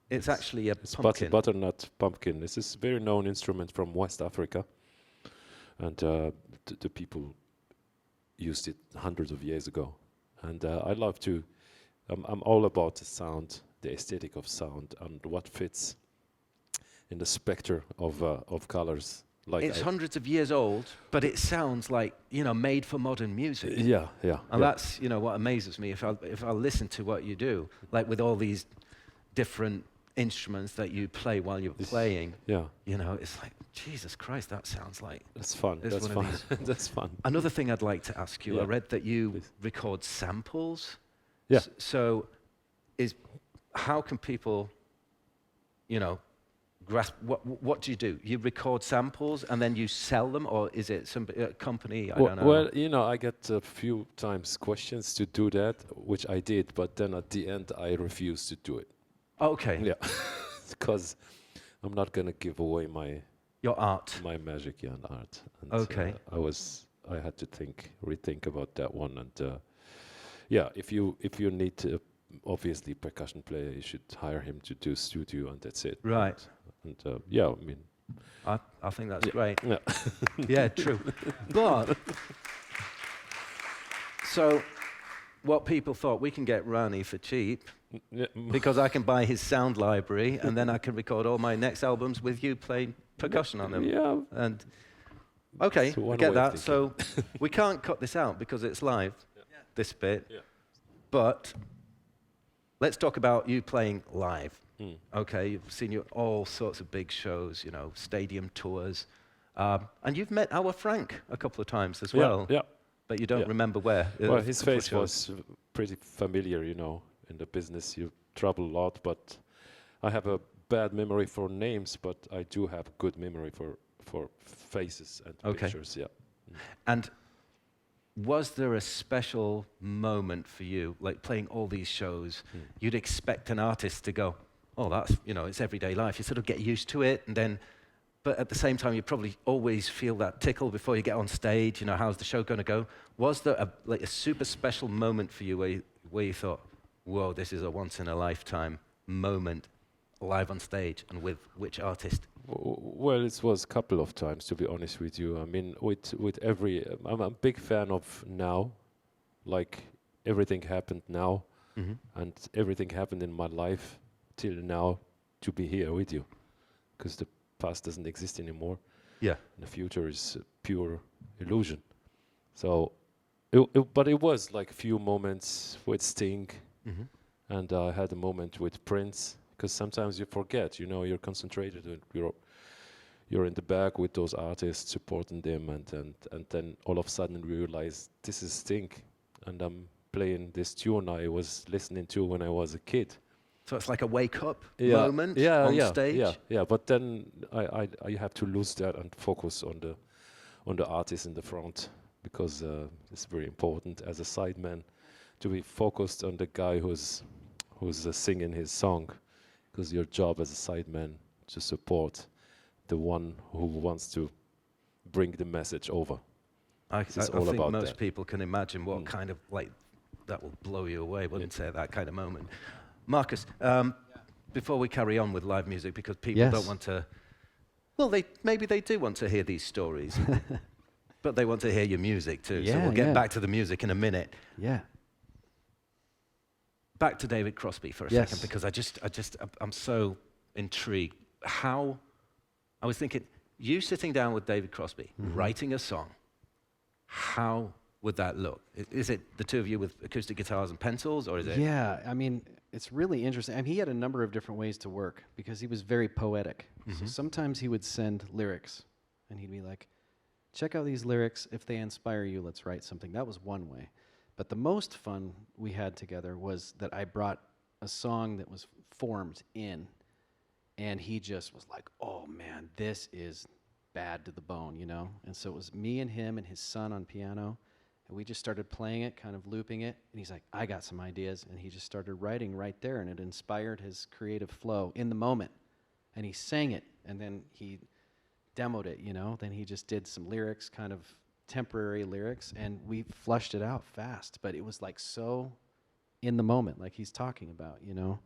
It's actually a pumpkin. Butternut pumpkin. This is a very known instrument from West Africa, and the people used it hundreds of years ago. And I love to. I'm all about the sound, the aesthetic of sound, and what fits in the spectrum of colors. Like it's hundreds of years old, but it sounds like, you know, made for modern music. Yeah. And that's, you know, what amazes me. If I listen to what you do, like with all these different instruments that you play while you're playing, you know, it's like, Jesus Christ, that sounds like... That's fun. That's fun. That's fun. Another thing I'd like to ask you, I read that you record samples. Yeah. So how can people, you know, grasp, what do you do? You record samples and then you sell them, or is it some company? I don't know. Well, you know, I get a few times questions to do that, which I did, but then at the end I refused to do it. Okay. Yeah, because I'm not gonna give away your art, my magic, and art. And okay. I had to rethink about that one, and yeah, if you need to, obviously percussion player, you should hire him to do studio, and that's it. Right. And yeah, I mean, I think that's great. Yeah. Yeah, true. But so, what people thought, we can get Rhani for cheap because I can buy his sound library, and then I can record all my next albums with you playing percussion on them. Yeah. And okay, So I one get way of that. So we can't cut this out because it's live. This bit. Yeah. But let's talk about you playing live. Mm. Okay, you've seen you at all sorts of big shows, you know, stadium tours. And you've met our Frank a couple of times as well. Yeah. But you don't Yeah. remember where. Well, his face was pretty familiar, you know. In the business, you travel a lot, but I have a bad memory for names, but I do have good memory for faces and pictures. Yeah. Mm. And was there a special moment for you, like playing all these shows? You'd expect an artist to go, oh, that's, you know, it's everyday life. You sort of get used to it, and then, but at the same time, you probably always feel that tickle before you get on stage. You know, how's the show going to go? Was there a super special moment for you where you thought, whoa, this is a once-in-a-lifetime moment live on stage, and with which artist? Well, it was a couple of times, to be honest with you. I mean, with every, I'm a big fan of now, like everything happened now, and everything happened in my life till now to be here with you, because the past doesn't exist anymore. Yeah. And the future is pure illusion. So, but it was like a few moments with Sting, and I had a moment with Prince. Because sometimes you forget, you know, you're concentrated, and you're in the back with those artists, supporting them, and then all of a sudden you realize this is Sting, and I'm playing this tune I was listening to when I was a kid. So it's like a wake-up moment on stage? Yeah, but then I have to lose that and focus on the artist in the front, because it's very important as a sideman to be focused on the guy who's singing his song. Because your job as a sideman to support the one who wants to bring the message over. I think most people can imagine what kind of, like, that will blow you away, wouldn't it, that kind of moment. Marcus, before we carry on with live music, because people don't want to, well, maybe they do want to hear these stories, but they want to hear your music too. So we'll get back to the music in a minute. Yeah. Back to David Crosby for a second, because I'm so intrigued. I was thinking, you sitting down with David Crosby, writing a song, how would that look? Is it the two of you with acoustic guitars and pencils, or is it? Yeah, I mean, it's really interesting. I mean, he had a number of different ways to work, because he was very poetic. So sometimes he would send lyrics, and he'd be like, check out these lyrics. If they inspire you, let's write something. That was one way. But the most fun we had together was that I brought a song that was formed in, and he just was like, oh man, this is bad to the bone, you know? And so it was me and him and his son on piano, and we just started playing it, kind of looping it, and he's like, I got some ideas, and he just started writing right there, and it inspired his creative flow in the moment. And he sang it, and then he demoed it, you know? Then he just did some lyrics, kind of temporary lyrics, and we flushed it out fast, but it was like so in the moment, like he's talking about, you know.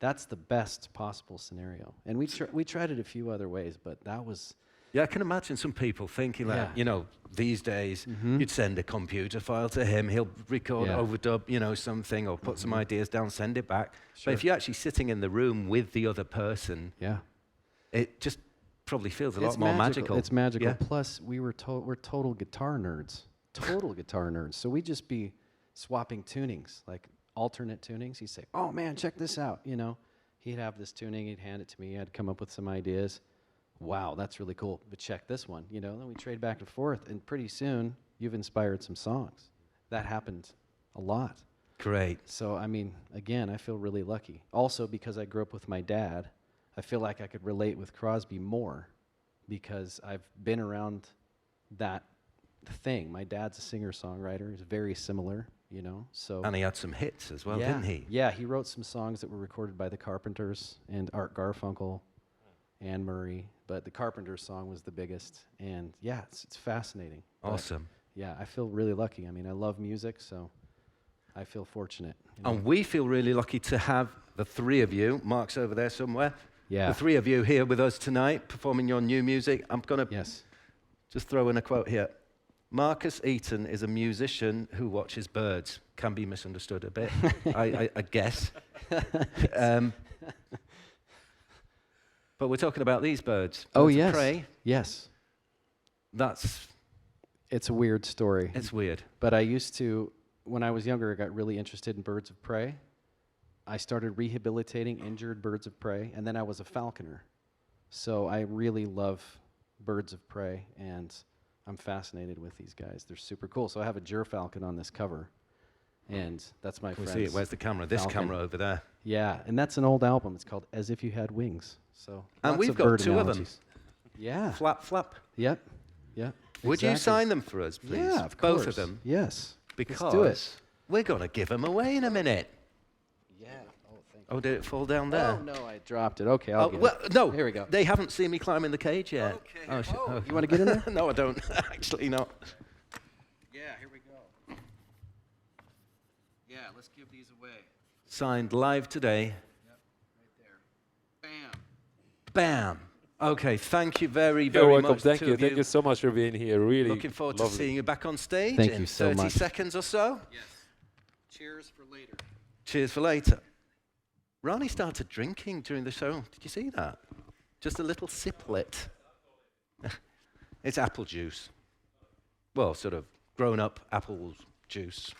That's the best possible scenario. And we tried it a few other ways, but that was... Yeah, I can imagine some people thinking that, you know, these days you'd send a computer file to him, he'll record, overdub, you know, something, or put some ideas down, send it back. But if you're actually sitting in the room with the other person, it just probably feels a lot more magical. It's magical. Plus, we're total guitar nerds. Total guitar nerds. So we'd just be swapping tunings, like alternate tunings. He'd say, oh man, check this out, you know. He'd have this tuning, he'd hand it to me, I'd come up with some ideas. Wow, that's really cool, but check this one, you know. Then we trade back and forth, and pretty soon, you've inspired some songs. That happened a lot. Great. So, I mean, again, I feel really lucky. Also, because I grew up with my dad, I feel like I could relate with Crosby more because I've been around that thing. My dad's a singer-songwriter. He's very similar, you know. So And he had some hits as well, didn't he? Yeah, he wrote some songs that were recorded by the Carpenters and Art Garfunkel and Murray, but the Carpenters song was the biggest. And yeah, it's fascinating. Awesome. But yeah, I feel really lucky. I mean, I love music, so I feel fortunate. You know? And we feel really lucky to have the three of you, Marc's over there somewhere, Yeah. the three of you here with us tonight performing your new music. I'm going to just throw in a quote here. Marcus Eaton is a musician who watches birds. Can be misunderstood a bit, I guess. But we're talking about these birds. Oh, Birds of yes. prey. Yes. It's a weird story. It's weird. But I used to, when I was younger, I got really interested in birds of prey. I started rehabilitating injured birds of prey, and then I was a falconer. So I really love birds of prey, and I'm fascinated with these guys. They're super cool. So I have a gerfalcon on this cover, and that's my friend's See it. Where's the camera? This falcon. camera over there. Yeah, and that's an old album. It's called As If You Had Wings. So And lots we've of got bird two of them. analogies. Yeah. Flap, flap. Yep. Yep. Would you exactly. sign them for us, please? Yeah, of Both course. of them. Yes. Because Let's do it. we're going to give them away in a minute. Yeah. Oh, thank you. Oh, did it fall down there? Oh, no, I dropped it. Okay, I'll Oh, get well, it. no. Here we go. They haven't seen me climb in the cage yet. Okay. Oh, shit. Oh, you want to get in there? No, I don't. Actually, not. Yeah, here we go. Yeah, let's give these away. Signed live today. Yep, right there. Bam. Bam. Okay, thank you very, You're very welcome. much. Thank two you. of Thank you so much for being here. Really Looking forward lovely. to seeing you back on stage Thank in you so 30 much. seconds or so. Yes. Cheers for later. Cheers for later. Rhani started drinking during the show. Did you see that? Just a little siplet. It's apple juice. Well, sort of grown-up apple juice.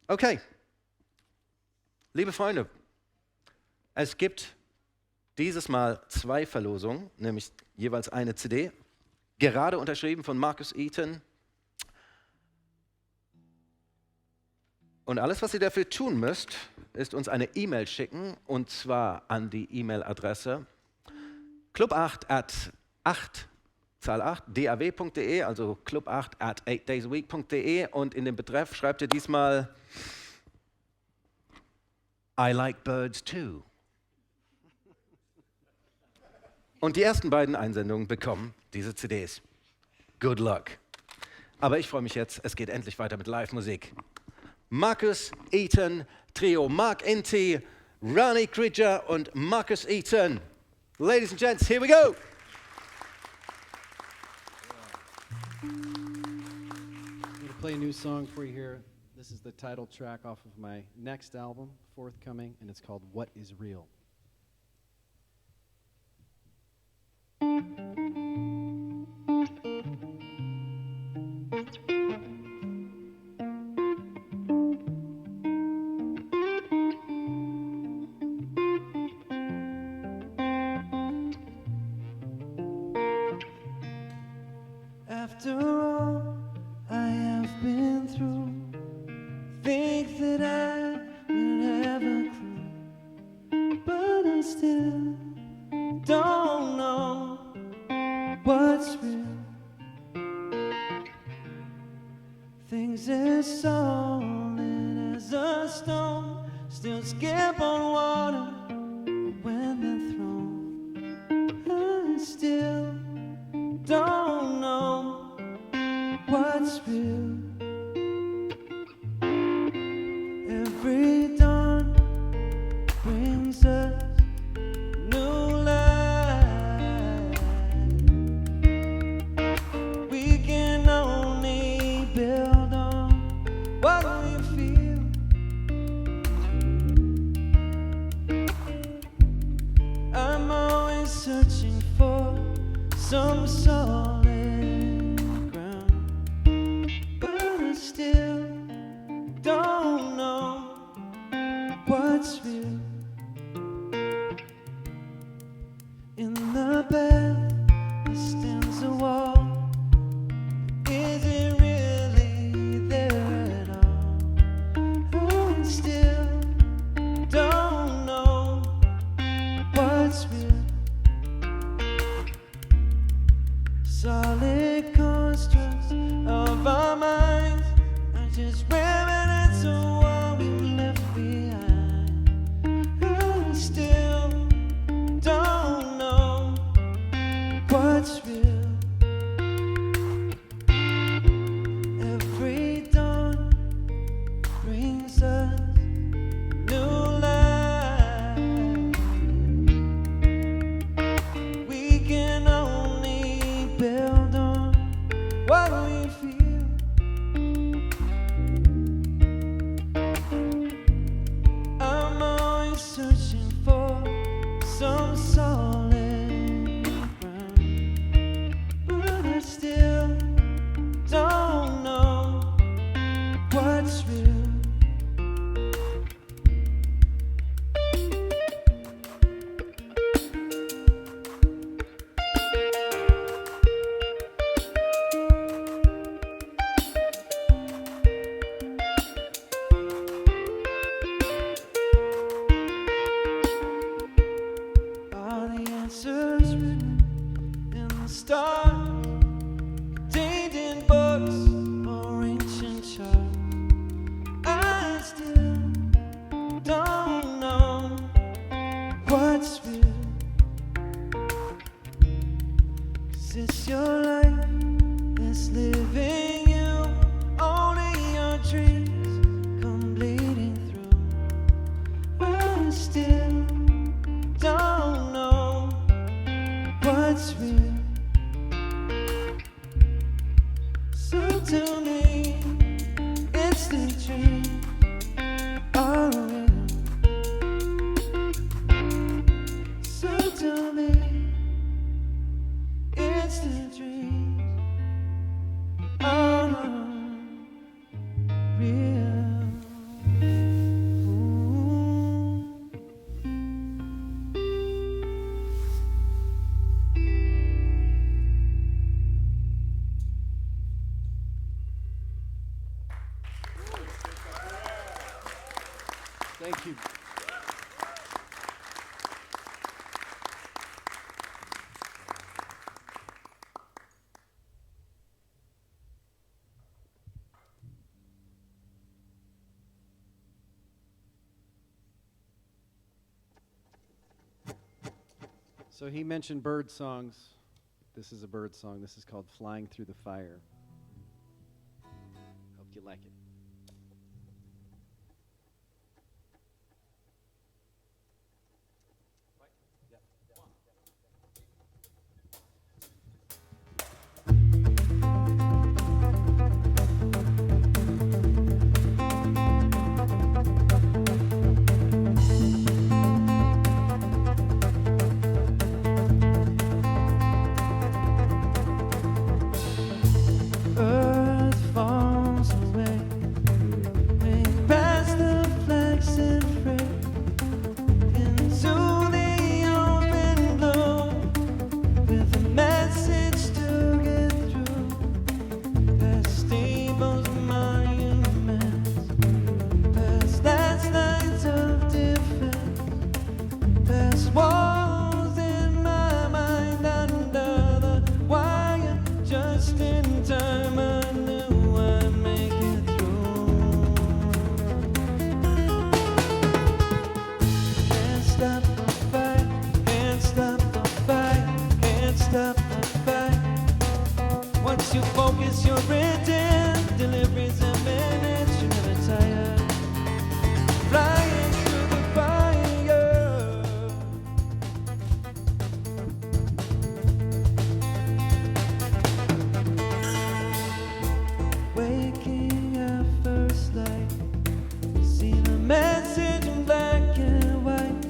Okay. Liebe Freunde, es gibt dieses Mal 2 Verlosungen, nämlich jeweils eine CD, gerade unterschrieben von Marcus Eaton. Und alles, was ihr dafür tun müsst, ist uns eine E-Mail schicken, und zwar an die E-Mail-Adresse club8@daw.de, also club8@8daysweek.de, und in den Betreff schreibt ihr diesmal I like birds too. Und die ersten beiden Einsendungen bekommen diese CDs. Good luck. Aber ich freue mich jetzt, es geht endlich weiter mit Live-Musik. Marcus Eaton Trio, Marc, Inti, Rhani, Krija und Marcus Eaton. Ladies and gents, here we go. I'm going to play a new song for you here. This is the title track off of my next album, forthcoming, and it's called What Is Real. After all I have been through, think that I would have a clue, but I still don't know what's real. Things as solid as a stone still skip on water when they're thrown. I still don't know what's real. Every dawn brings us new light. We can only build on what we feel. I'm always searching for some solid ground, but I still don't know what's real. In the bed there stands a wall. Is it really there at all? I still don't know what's real. Solid constructs of our minds are just remnants of what we left behind. And still don't know what's real. Every dawn brings us new life. We can only build on what we feel. I'm always searching for some solid ground, but I still don't know what's real. Are the answers written in the stars, contained in books or ancient charts? I still don't know what's real. 'Cause it's your life that's living you, only your dreams come bleeding through. I still don't know what's real. So tell me, it's the dream are real. So tell me, it's the dream are real. Thank you. So he mentioned bird songs. This is a bird song. This is called Flying Through the Fire. Hope you like it. Earth falls away, way past the flags and freight, into the open blue, with a message to get through. Past stables, monuments, past last lines of defense, past walls in my mind under the wire, just in time. I knew I'd make it through. Can't stop the fight, can't stop the fight, can't stop the fight. Once you focus, you're written. Deliveries in minutes, you're never tired. Flying through the fire. Waking at first light, see the message in black and white.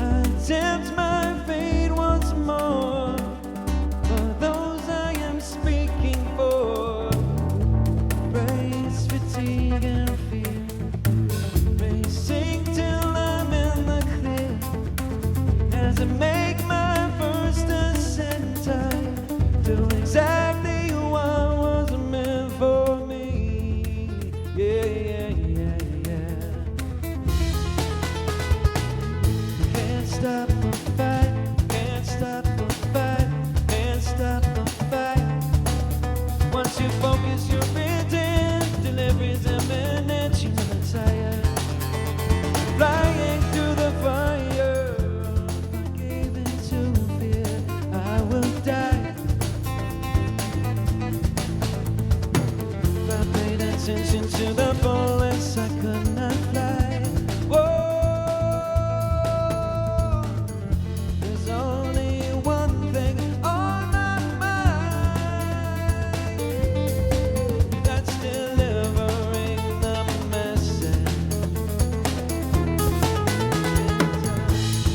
I tempt my fate once more, for those I am speaking for. Race, fatigue, and fear, racing till I'm in the clear. As I make my first ascent, I do exactly what was meant for me. Yeah, yeah, yeah, yeah. Can't stop stop the fight, can't stop the fight, can't stop the fight. Once you focus your intent, delivery's imminent, you never tire. Flying through the fire, if I gave into fear, I will die. If I paid attention to the bullets, I could not fly. Whoa. There's only one thing on my mind, that's delivering the message.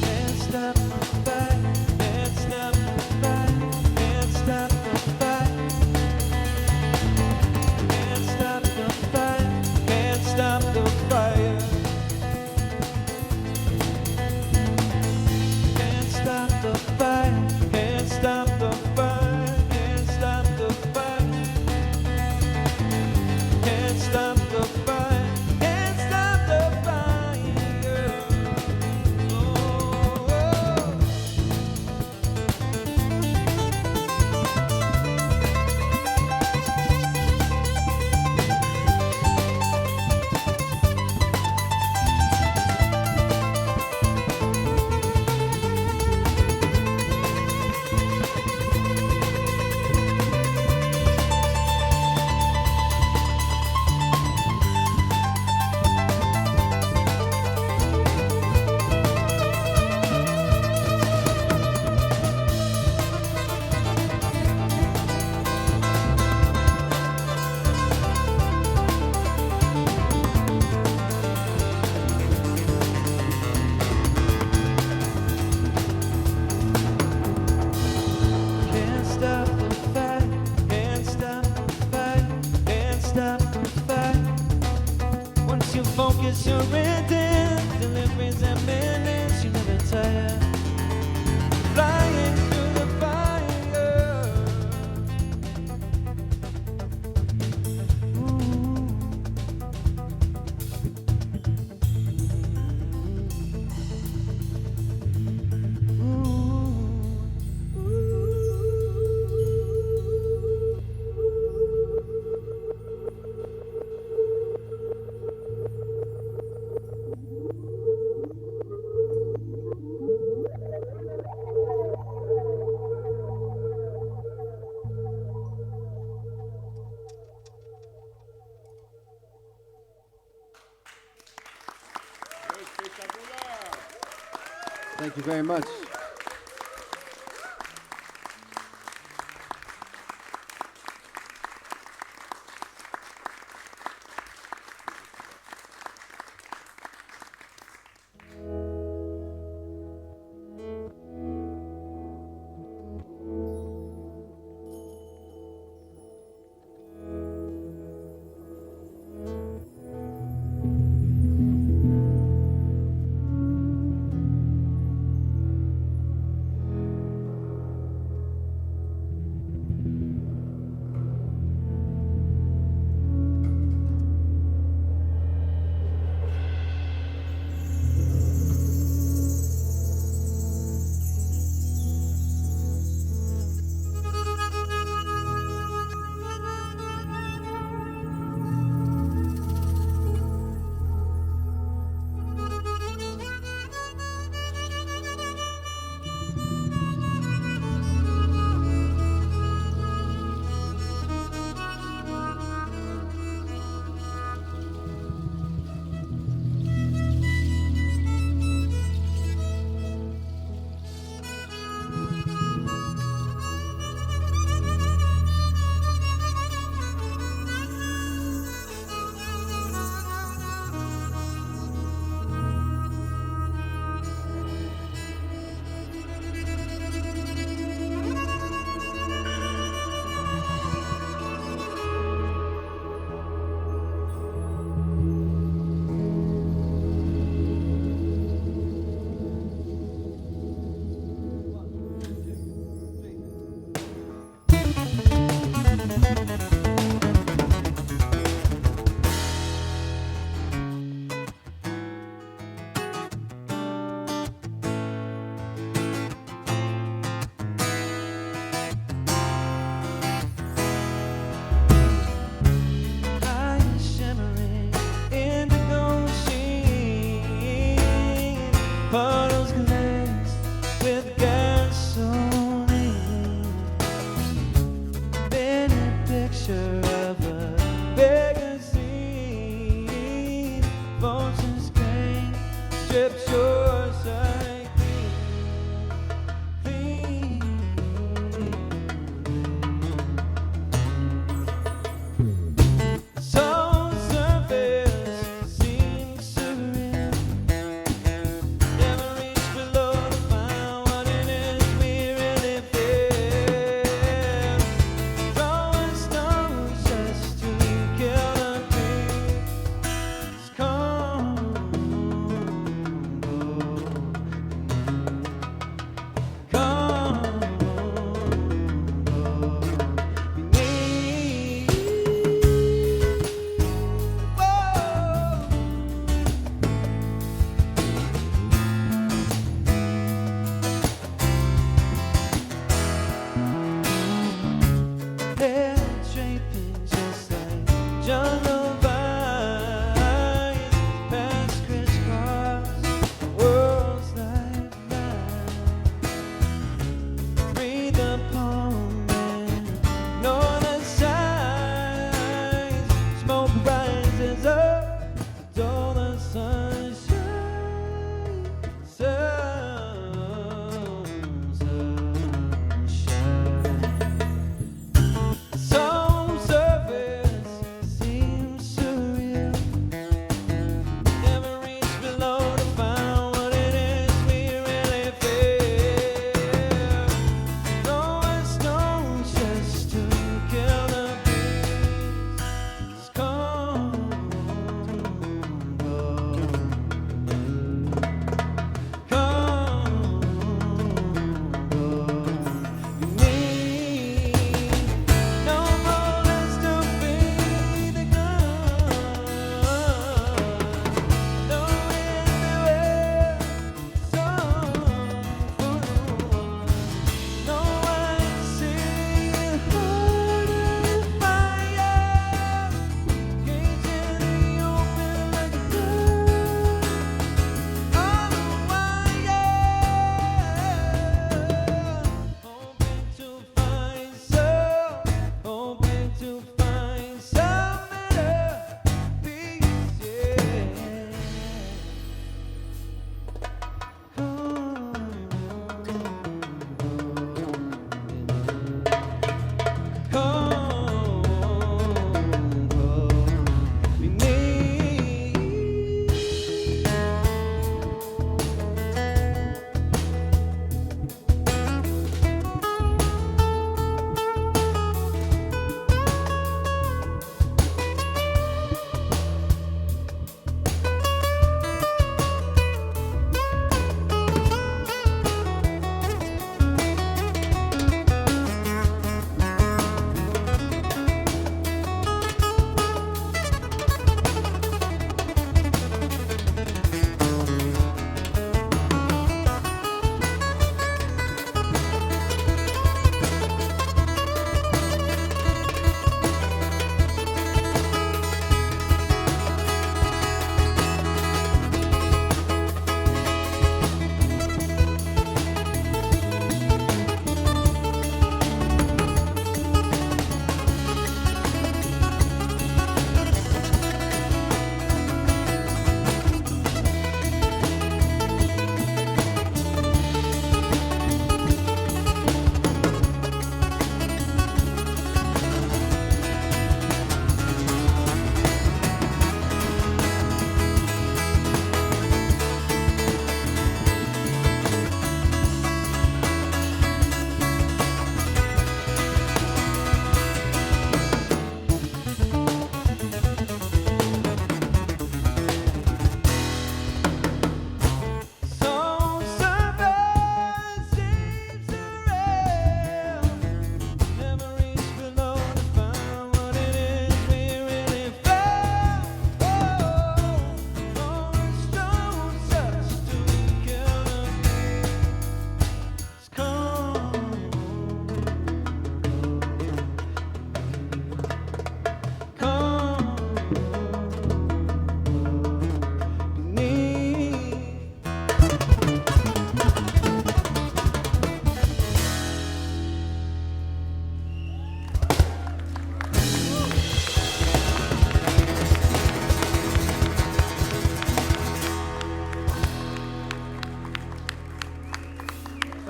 Can't stop the fight, can't stop the fight, can't stop the fight. Can't stop the fight, can't stop the fire. Can't stop the fight, can't stop the fire, can't stop the fight. Can't stop the fight, can't stop the fire. Oh, oh. Can't stop the fight, can't stop the fight, can't stop the fight. Once you focus your intent, delivery's imminent, you never tire. Flying through the fire. Thank you very much.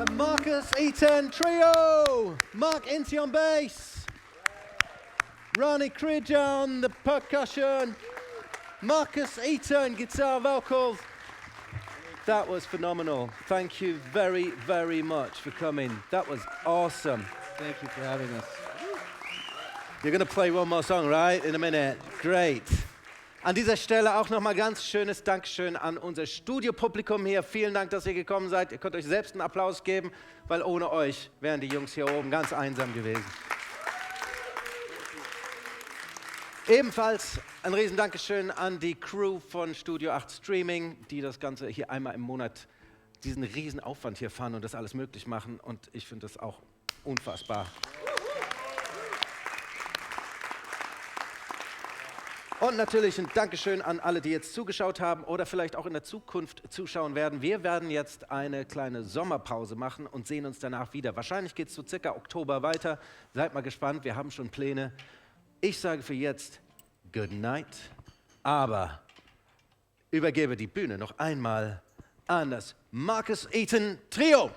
The Marcuseaton Trio! Marc, Inti on bass. Rhani, Krija on the percussion. Marcuseaton, guitar, vocals. That was phenomenal. Thank you very, very much for coming. That was awesome. Thank you for having us. You're going to play one more song, right? In a minute. Great. An dieser Stelle auch nochmal ganz schönes Dankeschön an unser Studiopublikum hier. Vielen Dank, dass ihr gekommen seid. Ihr könnt euch selbst einen Applaus geben, weil ohne euch wären die Jungs hier oben ganz einsam gewesen. Ebenfalls ein riesen Dankeschön an die Crew von Studio 8 Streaming, die das Ganze hier einmal im Monat, diesen riesen Aufwand hier fahren und das alles möglich machen. Und ich finde das auch unfassbar. Und natürlich ein Dankeschön an alle, die jetzt zugeschaut haben oder vielleicht auch in der Zukunft zuschauen werden. Wir werden jetzt eine kleine Sommerpause machen und sehen uns danach wieder. Wahrscheinlich geht es so circa Oktober weiter. Seid mal gespannt, wir haben schon Pläne. Ich sage für jetzt Good Night, aber übergebe die Bühne noch einmal an das Marcuseaton Trio.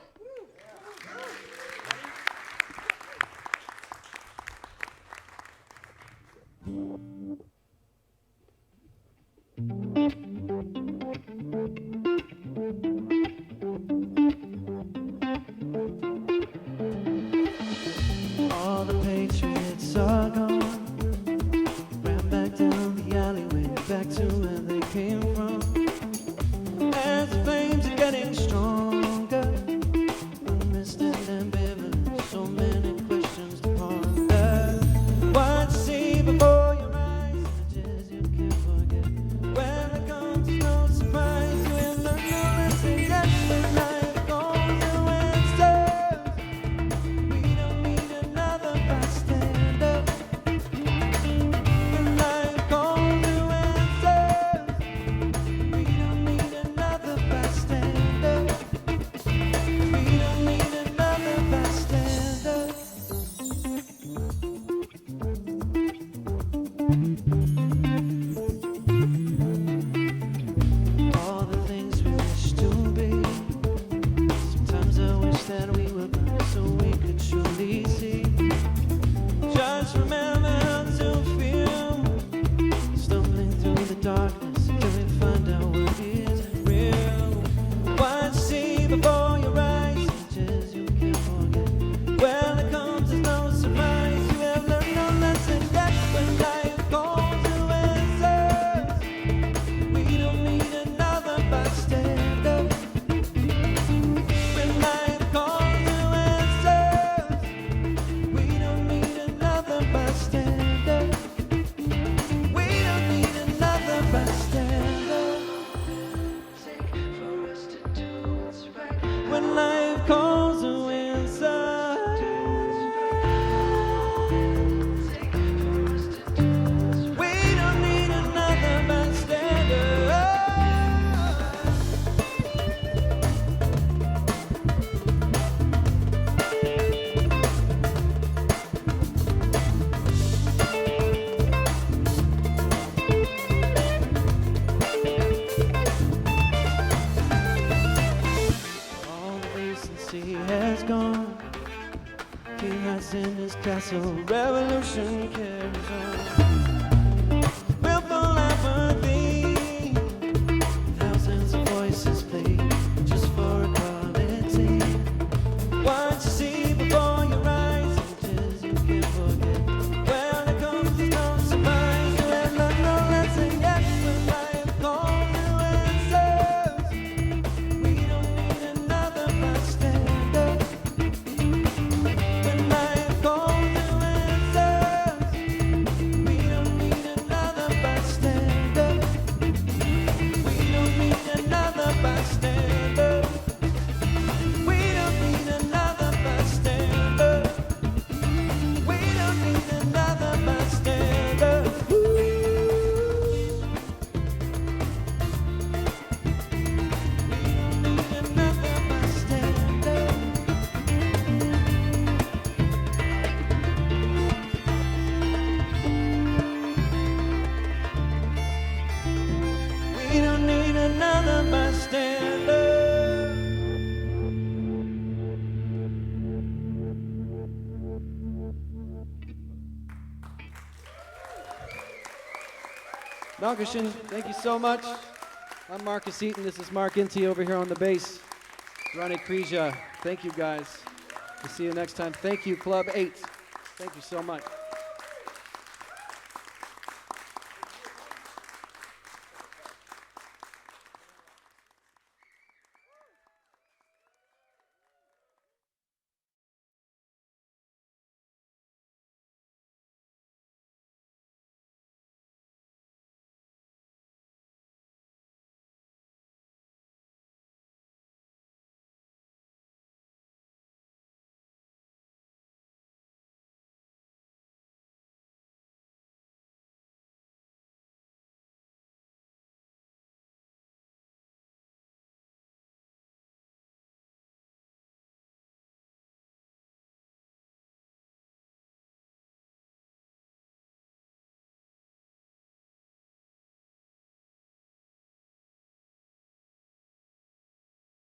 All the patriots are gone. Ran back down the alleyway, back to where they came from. As the flames are getting stronger, the mist and ambivalence, so many questions to ponder. What you see before your eyes, images you can't forget. When it comes to no surprise, you will learn no lesson yet. When life goes and when it serves, we don't need another bystander. When life goes and when it serves, we don't need another bystander. We don't need another bystander. All the things we wish to be. Sometimes I wish that we were blind so we could truly see. Just remember how to feel. Stumbling through the darkness, can we find out what is real? What you see before your eyes, images you can't forget. When it comes, there's no surprise. You have learned no lesson yet. When life goes and when it serves, we don't need another bystander. When life goes and when it serves, we don't need another bystander. We don't need another bystander. For us to do what's right. When life calls and when it serves. We don't need another bystander. All the decency has gone. King has in his castle, revolution carries on. Willful apathy, thousands of voices play just for equality. What you see before your eyes, images you can't forget. When it comes to no surprise, you have learned no lesson yet. When life goes and when it serves, we don't need another bystander. When life goes and when it serves, we Dankeschön. Thank you so much. I'm marcuseaton. This is Marc Inti over here on the bass. Rhani Krija. Thank you, guys. We'll see you next time. Thank you, Club 8. Thank you so much.